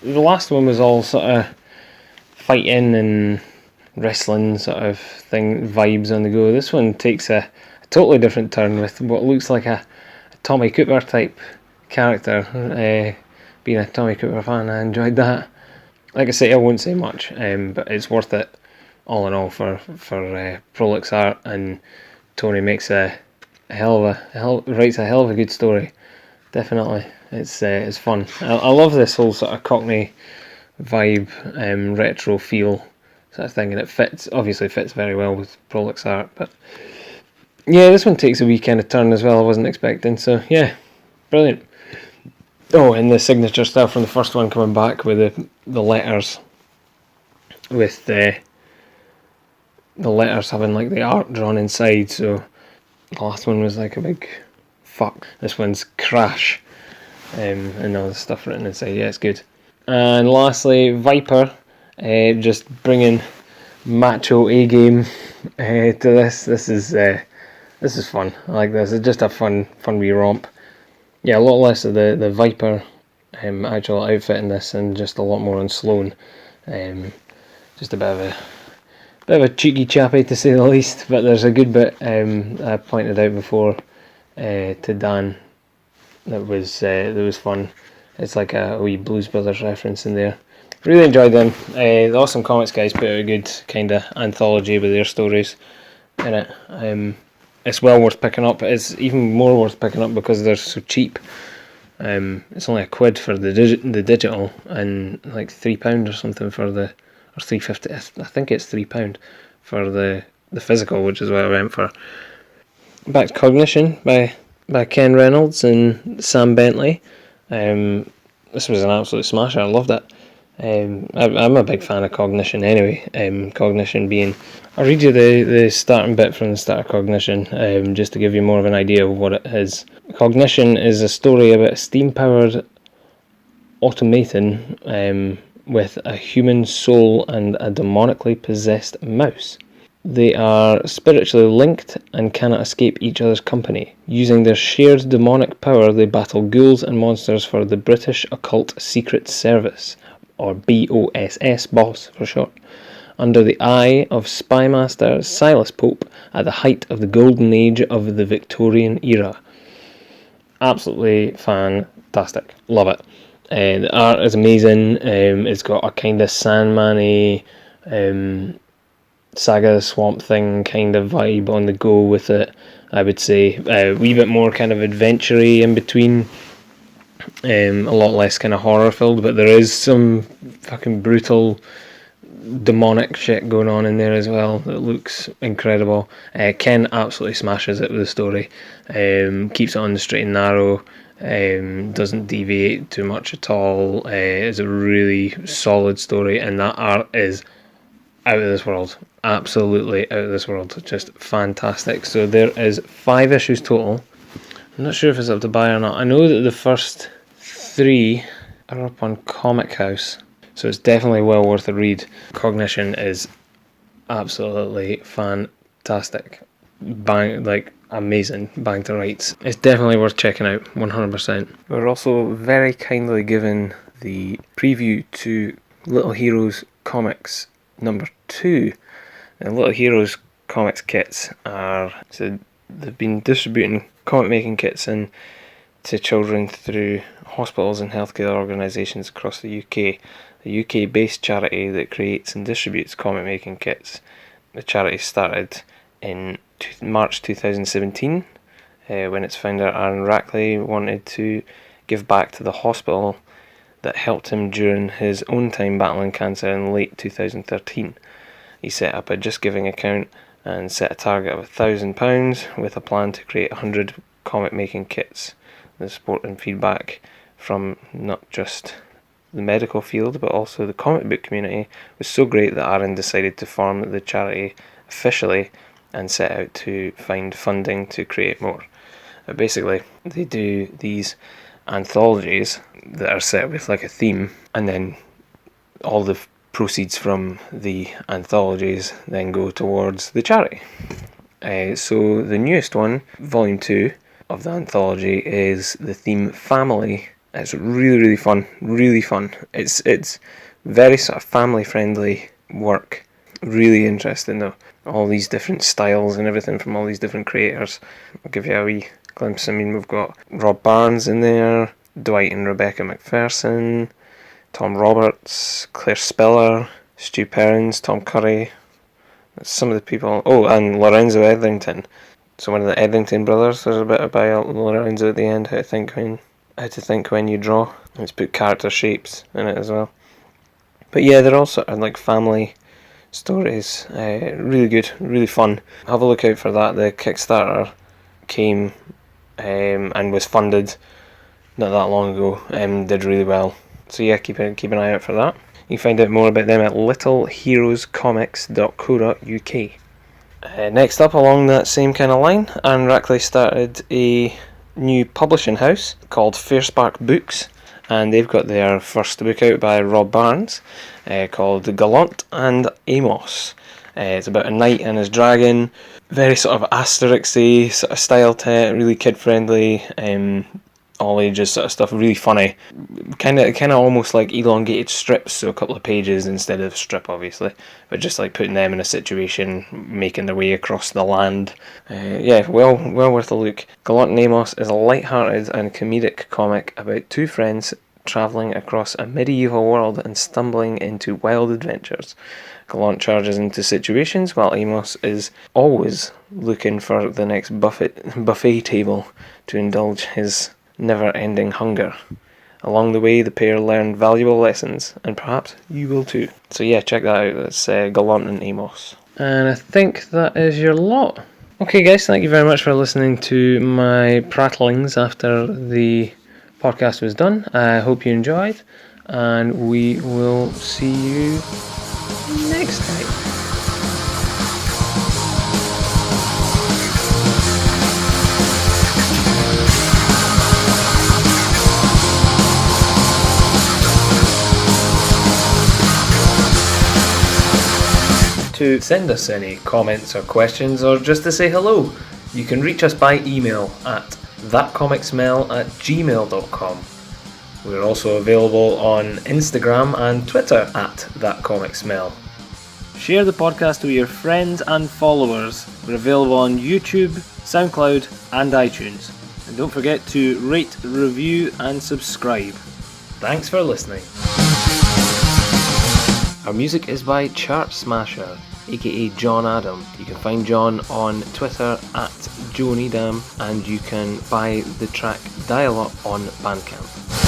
last one was all sort of fighting and wrestling sort of thing, vibes on the go. This one takes a totally different turn with what looks like a Tommy Cooper type character. Being a Tommy Cooper fan, I enjoyed that. Like I say, I won't say much, but it's worth it all in all for Prolix art, and Tony makes writes a hell of a good story. definitely. It's fun. I love this whole sort of Cockney vibe, retro feel sort of thing, and it obviously fits very well with Prolix art, but yeah, this one takes a wee kind of turn as well I wasn't expecting, so yeah, brilliant. Oh, and the signature stuff from the first one coming back with the letters, with the letters having like the art drawn inside, so the last one was like a big fuck, this one's crash, and all the stuff written inside. Yeah, it's good. And lastly, Viper, just bringing macho A game to this. This is fun. I like this. It's just a fun wee romp. Yeah, a lot less of the Viper actual outfit in this, and just a lot more on Sloane. Just a bit of a cheeky chappy to say the least, but there's a good bit I pointed out before to Dan that was fun. It's like a wee Blues Brothers reference in there. Really enjoyed them. The Awesome Comics guys put out a good kind of anthology with their stories in it. It's well worth picking up. It's even more worth picking up because they're so cheap. It's only £1 for the digital, and like £3 or something for or £3.50. I think it's £3 for the physical, which is what I went for. Back to Cognition by Ken Reynolds and Sam Bentley. This was an absolute smasher. I loved it. I'm a big fan of Cognition anyway. Cognition being, I'll read you the starting bit from the start of Cognition, just to give you more of an idea of what it is. Cognition is a story about a steam-powered automaton with a human soul and a demonically possessed mouse. They are spiritually linked and cannot escape each other's company. Using their shared demonic power, they battle ghouls and monsters for the British Occult Secret Service, or BOSS, BOSS for short, under the eye of Spymaster Silas Pope at the height of the golden age of the Victorian era. Absolutely fantastic. Love it. The art is amazing. It's got a kind of Sandman-y, Saga Swamp Thing kind of vibe on the go with it, I would say. A wee bit more kind of adventure-y in between. A lot less kind of horror filled, but there is some fucking brutal demonic shit going on in there as well that looks incredible. Ken absolutely smashes it with the story. Keeps it on the straight and narrow. Doesn't deviate too much at all. It's a really solid story, and that art is out of this world. Absolutely out of this world. Just fantastic. So there is 5 issues total. I'm not sure if it's up to buy or not. I know that the first 3 are up on Comic House, so it's definitely well worth a read. Cognition is absolutely fantastic. Bang, like amazing, bang to rights. It's definitely worth checking out, 100%. We're also very kindly given the preview to Little Heroes Comics number 2. And Little Heroes Comics kits they've been distributing comic making kits to children through hospitals and healthcare organisations across the UK. The UK based charity that creates and distributes comic making kits. The charity started in March 2017 when its founder Aaron Rackley wanted to give back to the hospital that helped him during his own time battling cancer in late 2013. He set up a Just Giving account and set a target of £1,000 with a plan to create 100 comic making kits. The support and feedback from not just the medical field but also the comic book community was so great that Aaron decided to form the charity officially and set out to find funding to create more. Basically, they do these anthologies that are set with like a theme, and then all the proceeds from the anthologies then go towards the charity. So the newest one, volume 2 of the anthology, is the theme family. It's really fun, really fun. It's very sort of family friendly work. Really interesting though. All these different styles and everything from all these different creators. I'll give you a wee glimpse. I mean, we've got Rob Barnes in there, Dwight and Rebecca McPherson, Tom Roberts, Claire Spiller, Stu Perrins, Tom Curry. That's some of the people. Oh, and Lorenzo Etherington. So one of the Etherington brothers. There's a bit about Lorenzo at the end, I think, when how to think when you draw. It's put character shapes in it as well. But yeah, they're all sort of like family stories. Really good, really fun. Have a look out for that. The Kickstarter came and was funded not that long ago, did really well. So yeah, keep an eye out for that. You can find out more about them at littleheroescomics.co.uk. Next up, along that same kind of line, Aaron Rackley started a new publishing house called Fairspark Books, and they've got their first book out by Rob Barnes called Gallant and Amos. It's about a knight and his dragon, very sort of Asterix-y sort of style to it, really kid friendly, all ages sort of stuff, really funny, kind of almost like elongated strips, so a couple of pages instead of strip obviously, but just like putting them in a situation, making their way across the land. Yeah, well worth a look. Gallant and Amos is a light-hearted and comedic comic about two friends travelling across a medieval world and stumbling into wild adventures. Gallant charges into situations while Amos is always looking for the next buffet table to indulge his never-ending hunger. Along the way, the pair learn valuable lessons, and perhaps you will too. So yeah, check that out. That's Gallant and Amos. And I think that is your lot. Okay guys, thank you very much for listening to my prattlings after the podcast was done. I hope you enjoyed, and we will see you next time. To send us any comments or questions, or just to say hello, you can reach us by email at thatcomicsmell@gmail.com. We're also available on Instagram and Twitter at thatcomicsmell. Share the podcast with your friends and followers. We're available on YouTube, SoundCloud and iTunes. And don't forget to rate, review and subscribe. Thanks for listening. Our music is by Chart Smasher, aka John Adam. You can find John on Twitter at JohnEdam, and you can buy the track Dial Up on Bandcamp.